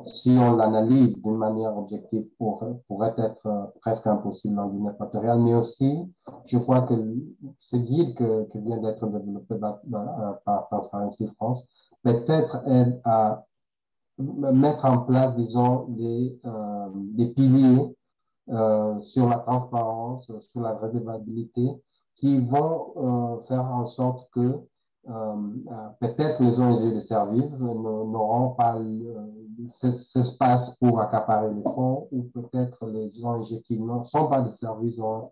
si on l'analyse d'une manière objective, pourrait être presque impossible en Guinée équatoriale. Mais aussi, je crois que ce guide qui vient d'être développé par Transparency France peut-être aide à mettre en place, disons, des piliers sur la transparence, sur la redevabilité, qui vont faire en sorte que peut-être les ONG de services n'auront pas cet espace pour accaparer les fonds, ou peut-être les ONG qui ne sont pas de services auront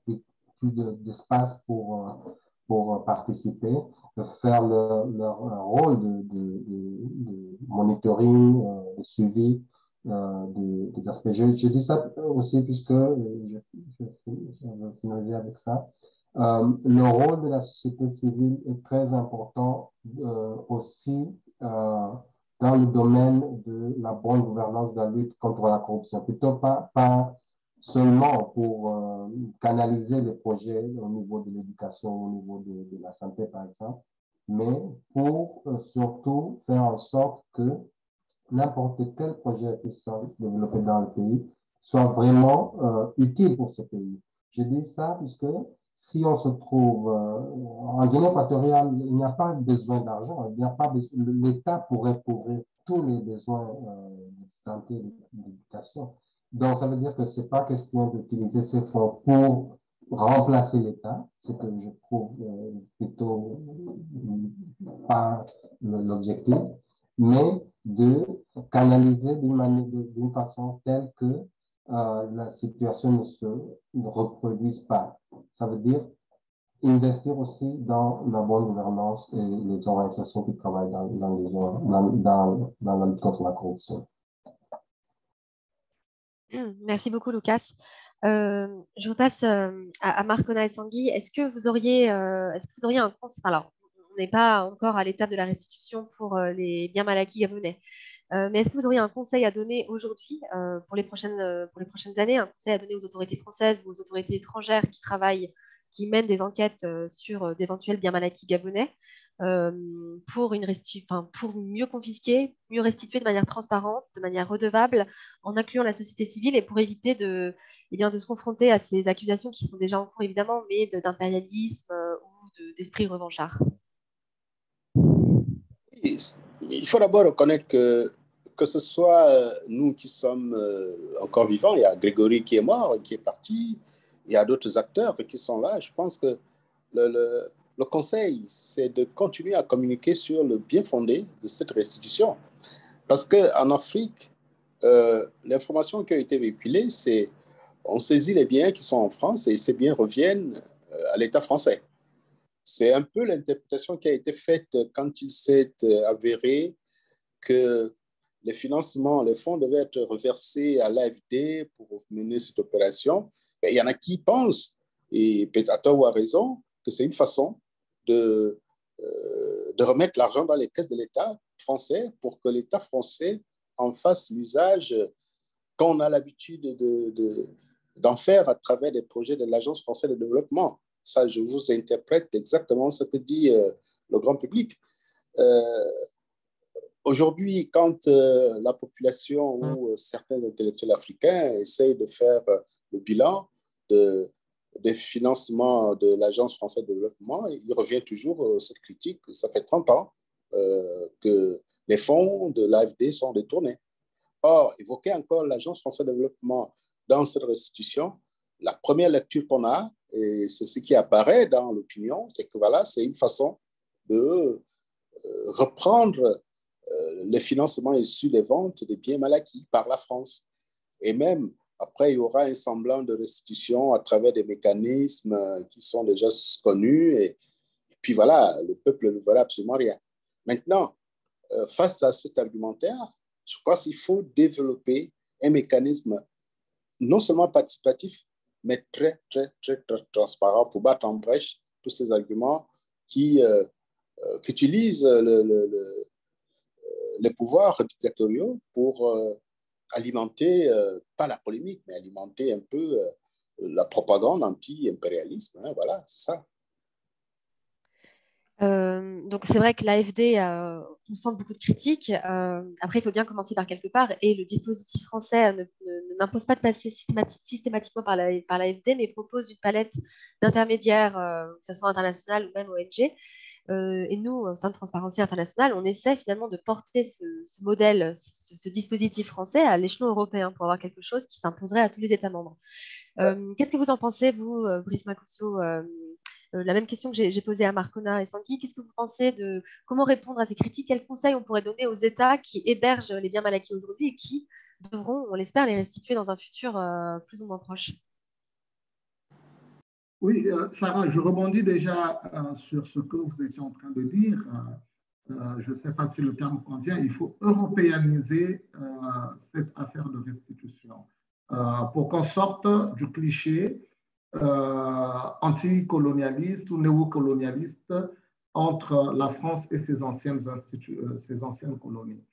plus d'espace pour participer, de faire leur rôle de monitoring, de suivi des aspects. Je dis ça aussi puisque je vais finaliser avec ça. Le rôle de la société civile est très important aussi dans le domaine de la bonne gouvernance de la lutte contre la corruption. Plutôt pas seulement pour canaliser les projets au niveau de l'éducation, au niveau de la santé, par exemple, mais pour surtout faire en sorte que n'importe quel projet qui soit développé dans le pays soit vraiment utile pour ce pays. Je dis ça puisque si on se trouve en Guinée équatoriale, il n'y a pas besoin d'argent, il n'y a pas l'État pourrait couvrir tous les besoins de santé et d'éducation. Donc, ça veut dire que ce n'est pas question d'utiliser ces fonds pour remplacer l'État, ce que je trouve plutôt pas l'objectif, mais de canaliser d'une façon telle que la situation ne reproduise pas. Ça veut dire investir aussi dans la bonne gouvernance et les organisations qui travaillent dans la lutte contre la corruption.
Merci beaucoup, Lucas. Je repasse à Marcona et Sangui. Est-ce que vous auriez un conseil? Alors, on n'est pas encore à l'étape de la restitution pour les biens mal acquis gabonais. Mais est-ce que vous auriez un conseil à donner aujourd'hui pour les prochaines années, un conseil à donner aux autorités françaises ou aux autorités étrangères qui mènent des enquêtes sur d'éventuels biens mal acquis gabonais pour mieux confisquer, mieux restituer de manière transparente, de manière redevable, en incluant la société civile et pour éviter de se confronter à ces accusations qui sont déjà en cours, évidemment, mais d'impérialisme ou d'esprit revanchard?
Il faut d'abord reconnaître que ce soit nous qui sommes encore vivants, il y a Grégory qui est mort, qui est parti, il y a d'autres acteurs qui sont là. Je pense que le conseil, c'est de continuer à communiquer sur le bien fondé de cette restitution. Parce qu'en Afrique, l'information qui a été véhiculée, c'est on saisit les biens qui sont en France et ces biens reviennent à l'État français. C'est un peu l'interprétation qui a été faite quand il s'est avéré que les financements, les fonds devaient être reversés à l'AFD pour mener cette opération. Et il y en a qui pensent, et peut-être à tort ou à raison, que c'est une façon de remettre l'argent dans les caisses de l'État français pour que l'État français en fasse l'usage qu'on a l'habitude d'en faire à travers des projets de l'Agence française de développement. Ça, je vous interprète exactement ce que dit le grand public. Aujourd'hui, quand la population ou certains intellectuels africains essayent de faire le bilan des financements de l'Agence française de développement, il revient toujours cette critique. Ça fait 30 ans que les fonds de l'AFD sont détournés. Or, évoquer encore l'Agence française de développement dans cette restitution, la première lecture qu'on a, et c'est ce qui apparaît dans l'opinion, c'est que voilà, c'est une façon de reprendre les financements issus des ventes des biens mal acquis par la France. Et même, après, il y aura un semblant de restitution à travers des mécanismes qui sont déjà connus. Et puis voilà, le peuple ne verra absolument rien. Maintenant, face à cet argumentaire, je crois qu'il faut développer un mécanisme non seulement participatif, mais très, très, très, très transparent pour battre en brèche tous ces arguments qui utilisent les pouvoirs dictatoriaux pour alimenter, pas la polémique, mais alimenter un peu la propagande anti-impérialisme. Hein, voilà, c'est ça.
Donc c'est vrai que l'AFD concentre beaucoup de critiques. Après, il faut bien commencer par quelque part. Et le dispositif français n'impose pas de passer systématiquement par l'AFD, mais propose une palette d'intermédiaires, que ce soit international ou même ONG. Et nous, au sein de Transparency International, on essaie finalement de porter ce modèle, ce dispositif français à l'échelon européen pour avoir quelque chose qui s'imposerait à tous les États membres. Qu'est-ce que vous en pensez, vous, Brice Makosso? La même question que j'ai posée à Marcona et Sangui. Qu'est-ce que vous pensez de comment répondre à ces critiques? Quels conseils on pourrait donner aux États qui hébergent les biens mal acquis aujourd'hui et qui devront, on l'espère, les restituer dans un futur plus ou moins proche?
Oui, Sarah, je rebondis déjà sur ce que vous étiez en train de dire. Je ne sais pas si le terme convient, il faut européaniser cette affaire de restitution pour qu'on sorte du cliché anticolonialiste ou néocolonialiste entre la France et ses ses anciennes colonies.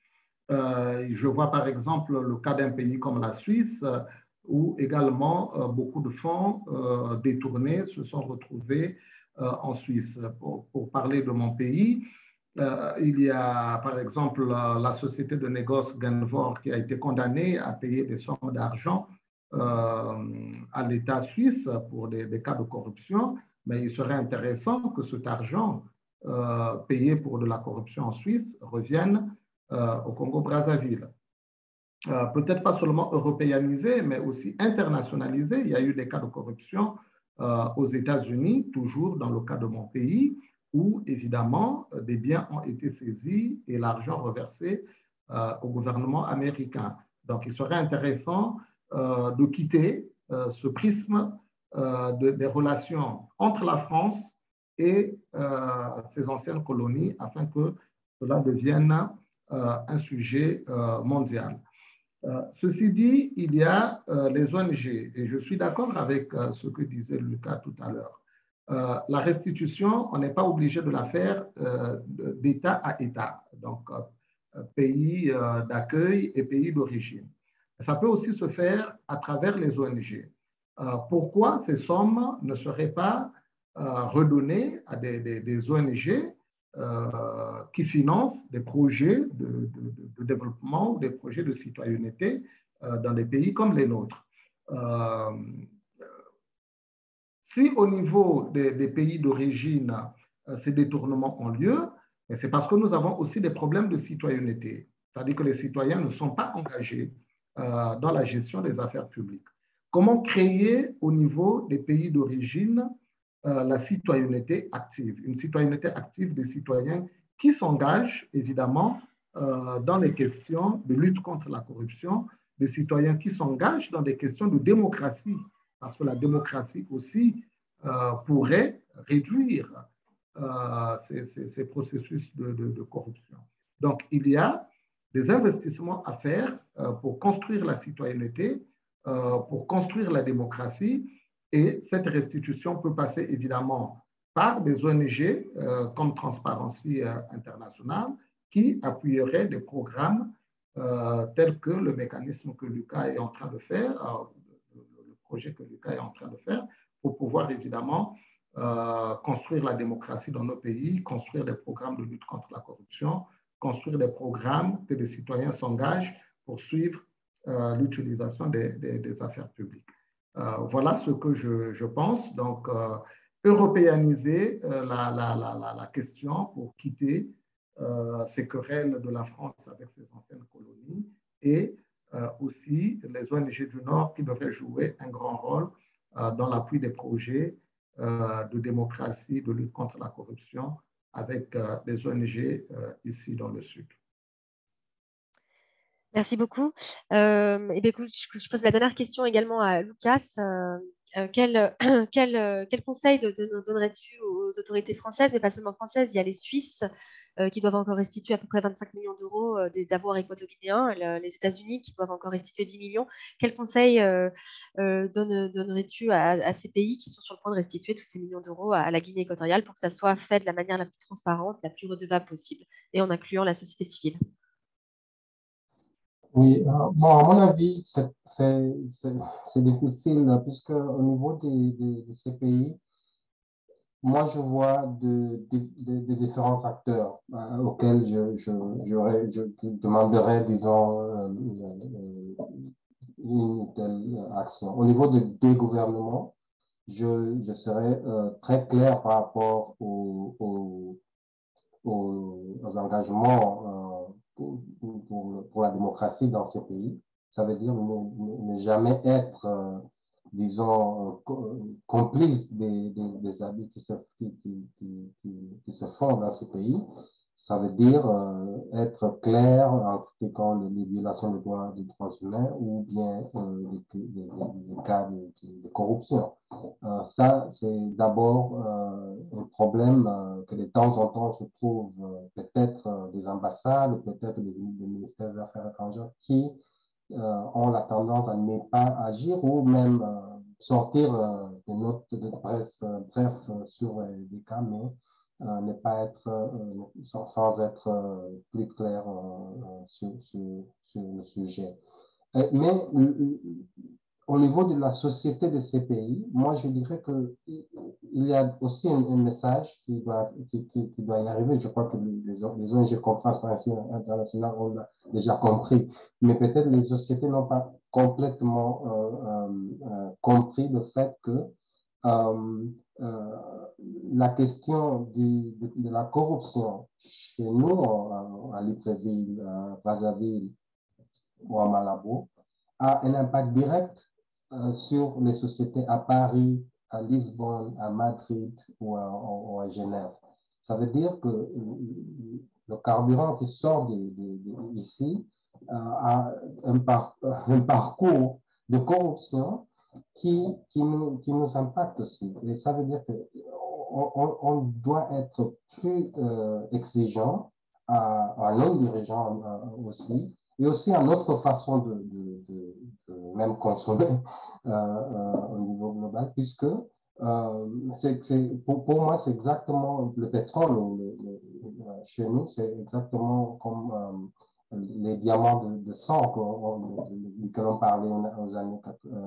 Je vois par exemple le cas d'un pays comme la Suisse, où également beaucoup de fonds détournés se sont retrouvés en Suisse. Pour parler de mon pays, il y a par exemple la société de négoce Genvor qui a été condamnée à payer des sommes d'argent à l'État suisse pour des cas de corruption, mais il serait intéressant que cet argent payé pour de la corruption en Suisse revienne au Congo-Brazzaville. Peut-être pas seulement européanisé, mais aussi internationalisé. Il y a eu des cas de corruption aux États-Unis, toujours dans le cas de mon pays, où évidemment des biens ont été saisis et l'argent reversé au gouvernement américain. Donc il serait intéressant de quitter ce prisme des relations entre la France et ses anciennes colonies afin que cela devienne un sujet mondial. Ceci dit, il y a les ONG, et je suis d'accord avec ce que disait Lucas tout à l'heure. La restitution, on n'est pas obligé de la faire d'État à État, donc pays d'accueil et pays d'origine. Ça peut aussi se faire à travers les ONG. Pourquoi ces sommes ne seraient pas redonnées à des ONG qui financent des projets de développement ou des projets de citoyenneté dans des pays comme les nôtres. Si au niveau des pays d'origine, ces détournements ont lieu, c'est parce que nous avons aussi des problèmes de citoyenneté. C'est-à-dire que les citoyens ne sont pas engagés dans la gestion des affaires publiques. Comment créer au niveau des pays d'origine la citoyenneté active, une citoyenneté active des citoyens qui s'engagent évidemment dans les questions de lutte contre la corruption, des citoyens qui s'engagent dans des questions de démocratie, parce que la démocratie aussi pourrait réduire ces processus de corruption. Donc, il y a des investissements à faire pour construire la citoyenneté, pour construire la démocratie, et cette restitution peut passer évidemment par des ONG comme Transparency International qui appuieraient des programmes tels que le mécanisme que Lucas est en train de faire, le projet que Lucas est en train de faire, pour pouvoir évidemment construire la démocratie dans nos pays, construire des programmes de lutte contre la corruption, construire des programmes que les citoyens s'engagent pour suivre l'utilisation des affaires publiques. Voilà ce que je pense. Donc, européaniser la question pour quitter ces querelles de la France avec ses anciennes colonies et aussi les ONG du Nord qui devraient jouer un grand rôle dans l'appui des projets de démocratie, de lutte contre la corruption avec des ONG ici dans le Sud.
Merci beaucoup. Et bien, écoute, je pose la dernière question également à Lucas. Quel conseil donnerais-tu aux autorités françaises, mais pas seulement françaises? Il y a les Suisses qui doivent encore restituer à peu près 25 millions d'euros d'avoirs équato-guinéens, les États-Unis qui doivent encore restituer 10 millions. Quel conseil donnerais-tu à ces pays qui sont sur le point de restituer tous ces millions d'euros à la Guinée équatoriale pour que ça soit fait de la manière la plus transparente, la plus redevable possible, et en incluant la société civile?
Oui, bon, à mon avis, c'est difficile puisque au niveau de ces pays, moi, je vois de différents acteurs auxquels je demanderais, disons, une telle action. Au niveau des gouvernements, je serais très clair par rapport aux engagements pour la démocratie dans ces pays. Ça veut dire ne jamais être, disons, complice des abus qui se font dans ce pays. Ça veut dire être clair en critiquant les violations des droits humains ou bien les cas de corruption. Ça, c'est d'abord un problème que de temps en temps se trouve peut-être des ambassades, peut-être des ministères des Affaires étrangères qui ont la tendance à ne pas agir ou même sortir des notes de presse bref sur des cas, mais ne pas être, sans être plus clair sur le sujet. Mais au niveau de la société de ces pays, moi je dirais qu'il y a aussi un message qui doit y arriver. Je crois que les ONG comme Transparency International ont déjà compris, mais peut-être les sociétés n'ont pas complètement compris le fait que la question de la corruption chez nous, à Libreville, à Brazzaville ou à Malabo, a un impact direct sur les sociétés à Paris, à Lisbonne, à Madrid ou à Genève. Ça veut dire que le carburant qui sort d'ici a un parcours de corruption qui nous impacte aussi. Et ça veut dire qu'on doit être plus exigeant à nos dirigeants aussi, et aussi à notre façon de même consommer au niveau global, puisque pour moi, c'est exactement le pétrole chez nous, c'est exactement comme les diamants de sang que l'on parlait aux années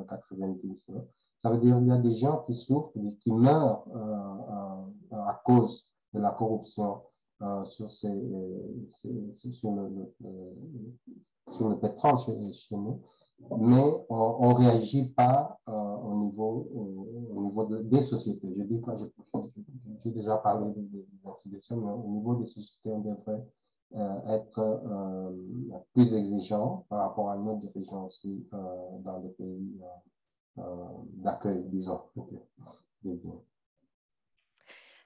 90. Ça veut dire qu'il y a des gens qui souffrent, qui meurent à cause de la corruption sur le pétrole chez nous, mais on ne réagit pas au niveau des sociétés. Je dis j'ai déjà parlé des institutions, mais au niveau des sociétés, on devrait être plus exigeant par rapport à notre dirigeants aussi dans les pays d'accueil, disons.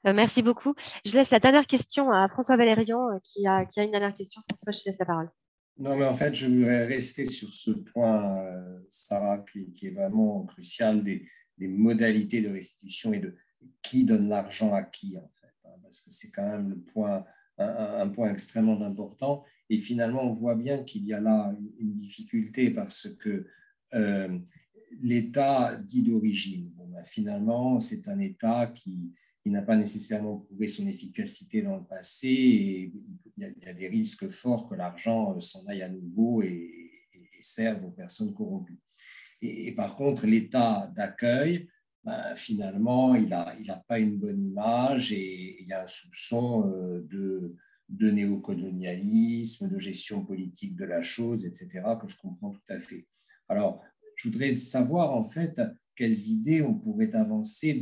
Merci beaucoup. Je laisse la dernière question à François Valérian qui a une dernière question. François, je te laisse la parole.
Non, mais en fait, je voudrais rester sur ce point, Sarah, qui est vraiment crucial des modalités de restitution et de qui donne l'argent à qui, en fait, hein, parce que c'est quand même un point extrêmement important. Et finalement, on voit bien qu'il y a là une difficulté parce que l'État dit d'origine, bon, ben, finalement, c'est un État qui n'a pas nécessairement prouvé son efficacité dans le passé et il y a des risques forts que l'argent s'en aille à nouveau et serve aux personnes corrompues. Et par contre, l'État d'accueil, ben, finalement, il n'a pas une bonne image et il y a un soupçon de néocolonialisme, de gestion politique de la chose, etc., que je comprends tout à fait. Alors, je voudrais savoir en fait quelles idées on pourrait avancer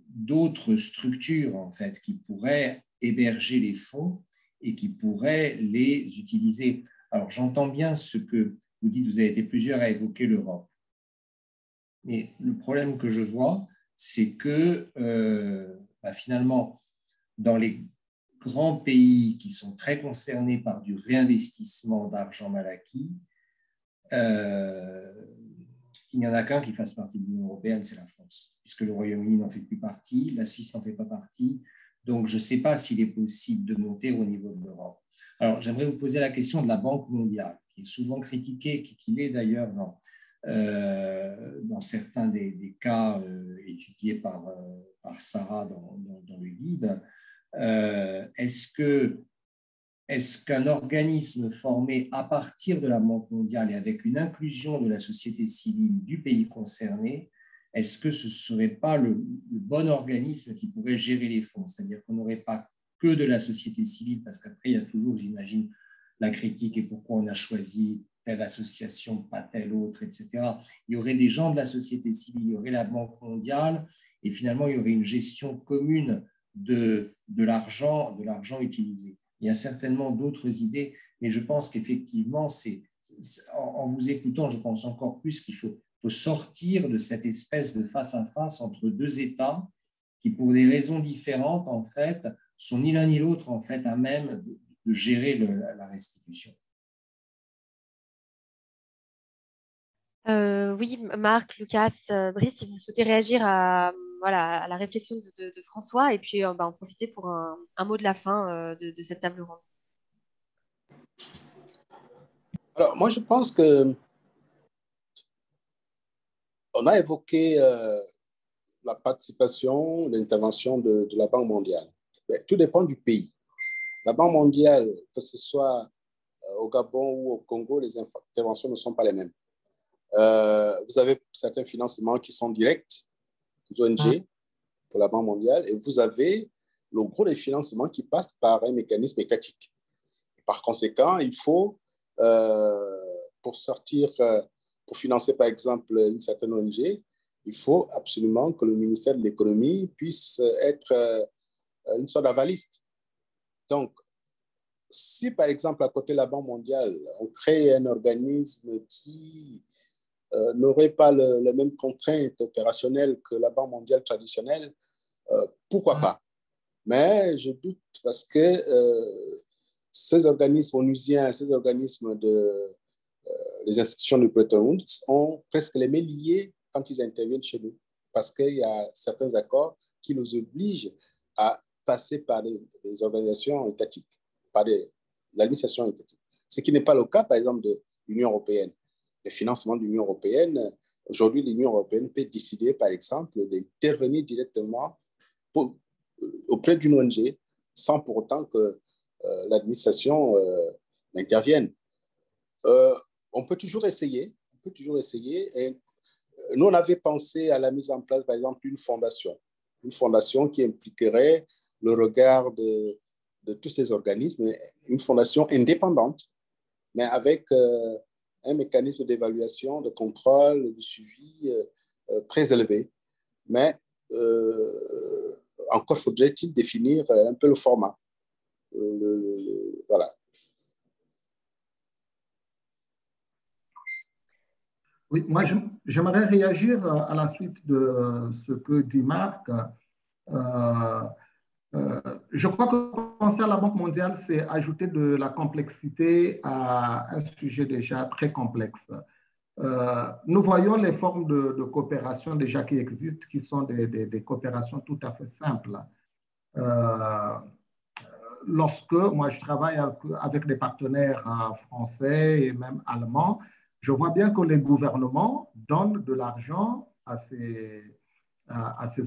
d'autres structures en fait qui pourraient héberger les fonds et qui pourraient les utiliser. Alors, j'entends bien ce que vous dites, vous avez été plusieurs à évoquer l'Europe. Mais le problème que je vois, c'est que finalement, dans les grands pays qui sont très concernés par du réinvestissement d'argent mal acquis, il n'y en a qu'un qui fasse partie de l'Union européenne, c'est la France, puisque le Royaume-Uni n'en fait plus partie, la Suisse n'en fait pas partie. Donc, je ne sais pas s'il est possible de monter au niveau de l'Europe. Alors, j'aimerais vous poser la question de la Banque mondiale, qui est souvent critiquée, qui l'est d'ailleurs dans certains des cas étudiés par Sarah dans le guide. Est-ce qu'un organisme formé à partir de la Banque mondiale et avec une inclusion de la société civile du pays concerné, est-ce que ce ne serait pas le bon organisme qui pourrait gérer les fonds? C'est-à-dire qu'on n'aurait pas que de la société civile, parce qu'après, il y a toujours, j'imagine, la critique et pourquoi on a choisi telle association, pas telle autre, etc. Il y aurait des gens de la société civile, il y aurait la Banque mondiale, et finalement, il y aurait une gestion commune de l'argent utilisé. Il y a certainement d'autres idées, mais je pense qu'effectivement, en vous écoutant, je pense encore plus qu'il faut sortir de cette espèce de face-à-face entre deux États qui, pour des raisons différentes, en fait, sont ni l'un ni l'autre en fait à même de gérer la restitution.
Oui, Marc, Lucas, Brice, si vous souhaitez réagir à, voilà, à la réflexion de François, et puis en profiter pour un mot de la fin de cette table ronde.
Alors, moi, je pense que on a évoqué la participation, l'intervention de la Banque mondiale. Mais tout dépend du pays. La Banque mondiale, que ce soit au Gabon ou au Congo, les interventions ne sont pas les mêmes. Vous avez certains financements qui sont directs, aux ONG, pour la Banque mondiale, et vous avez le gros des financements qui passent par un mécanisme étatique. Par conséquent, il faut, pour financer par exemple une certaine ONG, il faut absolument que le ministère de l'économie puisse être une sorte d'avaliste. Donc, si par exemple à côté de la Banque mondiale, on crée un organisme qui n'aurait pas les mêmes contraintes opérationnelles que la Banque mondiale traditionnelle, pourquoi pas? Mais je doute parce que ces organismes onusiens, ces organismes les institutions de Bretton Woods ont presque les mêmes liés quand ils interviennent chez nous, parce qu'il y a certains accords qui nous obligent à passer par des organisations étatiques, par l'administration étatique. Ce qui n'est pas le cas, par exemple, de l'Union européenne. Le financement de l'Union européenne, aujourd'hui, l'Union européenne peut décider, par exemple, d'intervenir directement auprès d'une ONG sans pour autant que l'administration n'intervienne. On peut toujours essayer. Et nous, on avait pensé à la mise en place, par exemple, une fondation qui impliquerait le regard de tous ces organismes, une fondation indépendante, mais avec un mécanisme d'évaluation, de contrôle, de suivi très élevé. Mais encore faudrait-il définir un peu le format. Voilà.
Oui, moi, j'aimerais réagir à la suite de ce que dit Marc. Je crois que penser à la Banque mondiale, c'est ajouter de la complexité à un sujet déjà très complexe. Nous voyons les formes de coopération déjà qui existent, qui sont des coopérations tout à fait simples. Lorsque moi je travaille avec des partenaires français et même allemands, je vois bien que les gouvernements donnent de l'argent à ces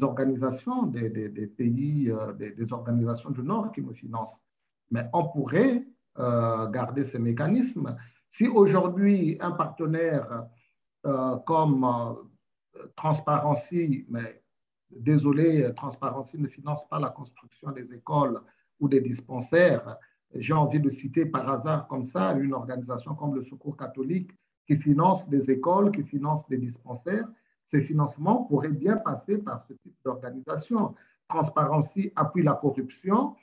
organisations, des pays, des organisations du Nord qui me financent. Mais on pourrait garder ces mécanismes. Si aujourd'hui un partenaire comme Transparency, mais désolé, Transparency ne finance pas la construction des écoles ou des dispensaires. J'ai envie de citer par hasard comme ça une organisation comme le Secours catholique qui finance des écoles, qui finance des dispensaires. Ces financements pourraient bien passer par ce type d'organisation. Transparency appuie la corruption.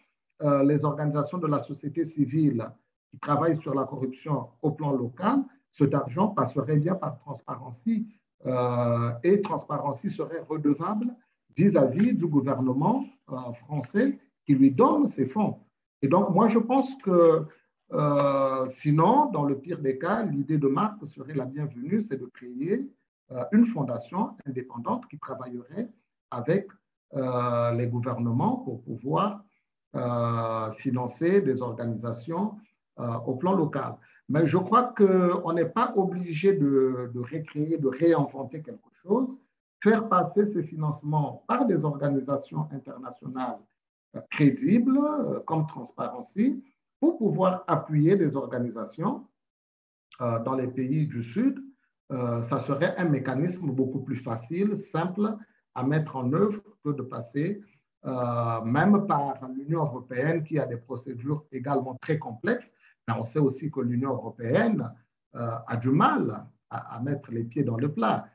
Les organisations de la société civile qui travaillent sur la corruption au plan local, cet argent passerait bien par Transparency et Transparency serait redevable vis-à-vis du gouvernement français qui lui donne ces fonds. Et donc, moi, je pense que sinon, dans le pire des cas, l'idée de Marc serait la bienvenue, c'est de créer une fondation indépendante qui travaillerait avec les gouvernements pour pouvoir financer des organisations au plan local. Mais je crois qu'on n'est pas obligé de recréer, de réinventer quelque chose. Faire passer ces financements par des organisations internationales crédibles, comme Transparency, pour pouvoir appuyer des organisations dans les pays du Sud, ça serait un mécanisme beaucoup plus facile, simple à mettre en œuvre que de passer même par l'Union européenne qui a des procédures également très complexes. Mais on sait aussi que l'Union européenne a du mal à mettre les pieds dans le plat.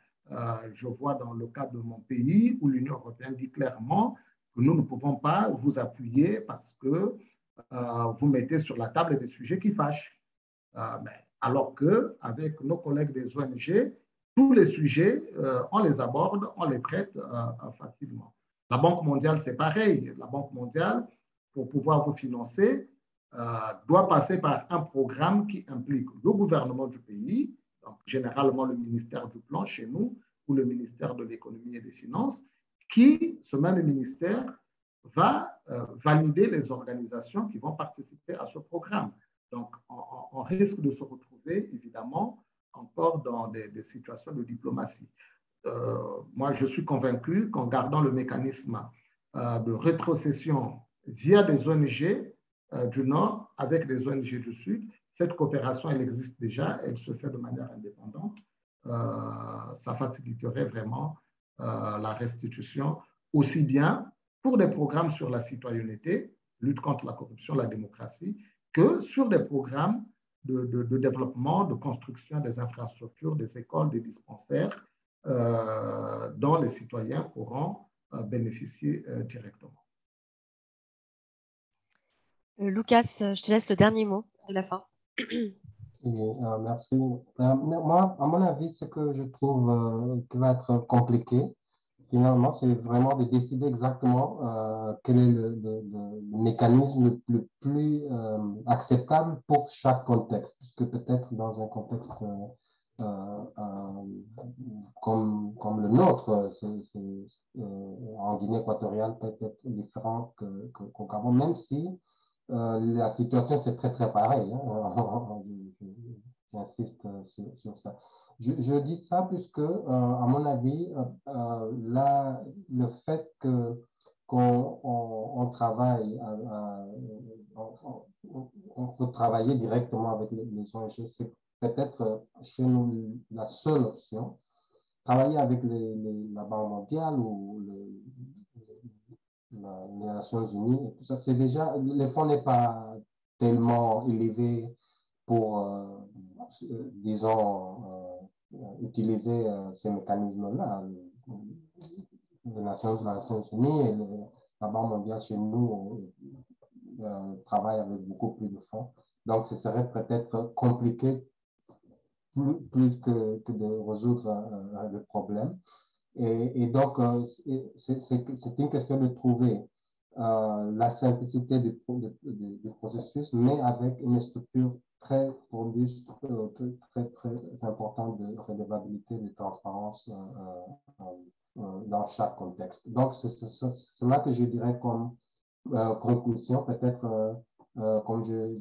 Je vois dans le cas de mon pays où l'Union européenne dit clairement que nous ne pouvons pas vous appuyer parce que vous mettez sur la table des sujets qui fâchent. Alors qu'avec nos collègues des ONG, tous les sujets, on les aborde, on les traite facilement. La Banque mondiale, c'est pareil. La Banque mondiale pour pouvoir vous financer doit passer par un programme qui implique le gouvernement du pays, donc généralement le ministère du Plan chez nous, ou le ministère de l'Économie et des Finances, qui, ce même ministère, va valider les organisations qui vont participer à ce programme. Donc, on risque de se retrouver, évidemment, encore dans des situations de diplomatie. Moi, je suis convaincu qu'en gardant le mécanisme de rétrocession via des ONG du Nord avec des ONG du Sud, cette coopération, elle existe déjà, elle se fait de manière indépendante. Ça faciliterait vraiment la restitution, aussi bien pour des programmes sur la citoyenneté, lutte contre la corruption, la démocratie, que sur des programmes de développement, de construction des infrastructures, des écoles, des dispensaires, dont les citoyens pourront bénéficier directement.
Lucas, je te laisse le dernier mot de la fin.
Merci. Moi, à mon avis, ce que je trouve qui va être compliqué, finalement, c'est vraiment de décider exactement quel est le mécanisme le plus acceptable pour chaque contexte, puisque peut-être dans un contexte comme le nôtre, en Guinée équatoriale, peut-être différent qu'au Gabon, même si la situation, c'est très, très pareil. Hein. J'insiste sur ça. Je dis ça puisque, à mon avis, là, le fait qu'on travaille, on peut travailler directement avec les ONG, c'est peut-être chez nous la seule option. Travailler avec la Banque mondiale ou les Nations Unies, tout ça, c'est déjà, les fonds n'est pas tellement élevé pour, disons, utiliser ces mécanismes-là. Les Nations Unies et la Banque mondiale chez nous travaillent avec beaucoup plus de fonds. Donc, ce serait peut-être compliqué plus que de résoudre le problème. Et donc, c'est une question de trouver la simplicité du processus, mais avec une structure très robuste, très, très importante de redevabilité, de transparence dans chaque contexte. Donc, c'est là que je dirais comme conclusion, peut-être, comme je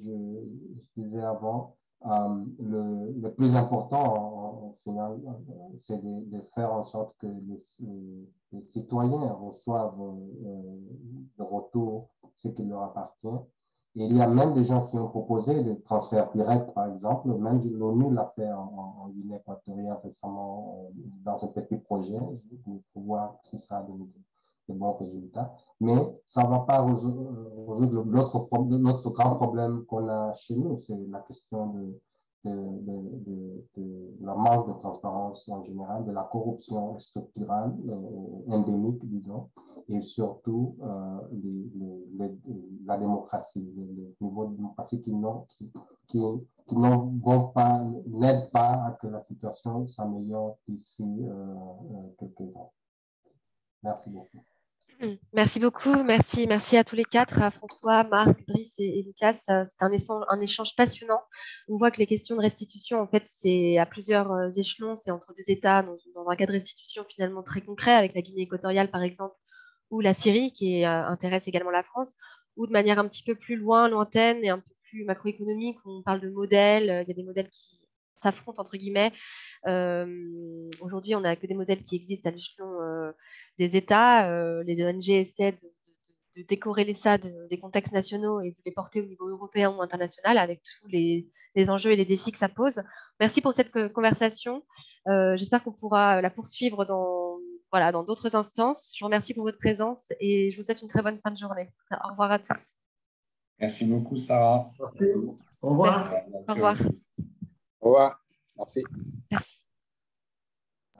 disais avant, le plus important, au final, c'est de faire en sorte que les citoyens reçoivent de retour ce qui leur appartient. Et il y a même des gens qui ont proposé des transferts directs, par exemple. Même l'ONU l'a fait en Guinée équatoriale récemment dans un petit projet. Il faut voir si ça a donné de bons résultats. Mais ça ne va pas résoudre notre grand problème qu'on a chez nous, c'est la question de la manque de transparence en général, de la corruption structurelle, endémique, disons, et surtout la démocratie, le niveau de démocratie qui n'aide pas à que la situation s'améliore d'ici quelques ans. Merci beaucoup.
Merci beaucoup, merci à tous les quatre, à François, Marc, Brice et Lucas. C'est un échange passionnant. On voit que les questions de restitution, en fait, c'est à plusieurs échelons, c'est entre deux États, dans un cas de restitution finalement très concret, avec la Guinée équatoriale par exemple, ou la Syrie, qui intéresse également la France, ou de manière un petit peu plus lointaine et un peu plus macroéconomique, où on parle de modèles, il y a des modèles qui s'affrontent entre guillemets. Aujourd'hui, on n'a que des modèles qui existent à l'échelon des États. Les ONG essaient de décorréler ça des contextes nationaux et de les porter au niveau européen ou international avec tous les enjeux et les défis que ça pose. Merci pour cette conversation. J'espère qu'on pourra la poursuivre dans d'autres instances. Je vous remercie pour votre présence et je vous souhaite une très bonne fin de journée. Au revoir à tous.
Merci beaucoup, Sarah.
Merci. Au revoir.
Merci. Au revoir.
Au revoir. Merci.
Merci.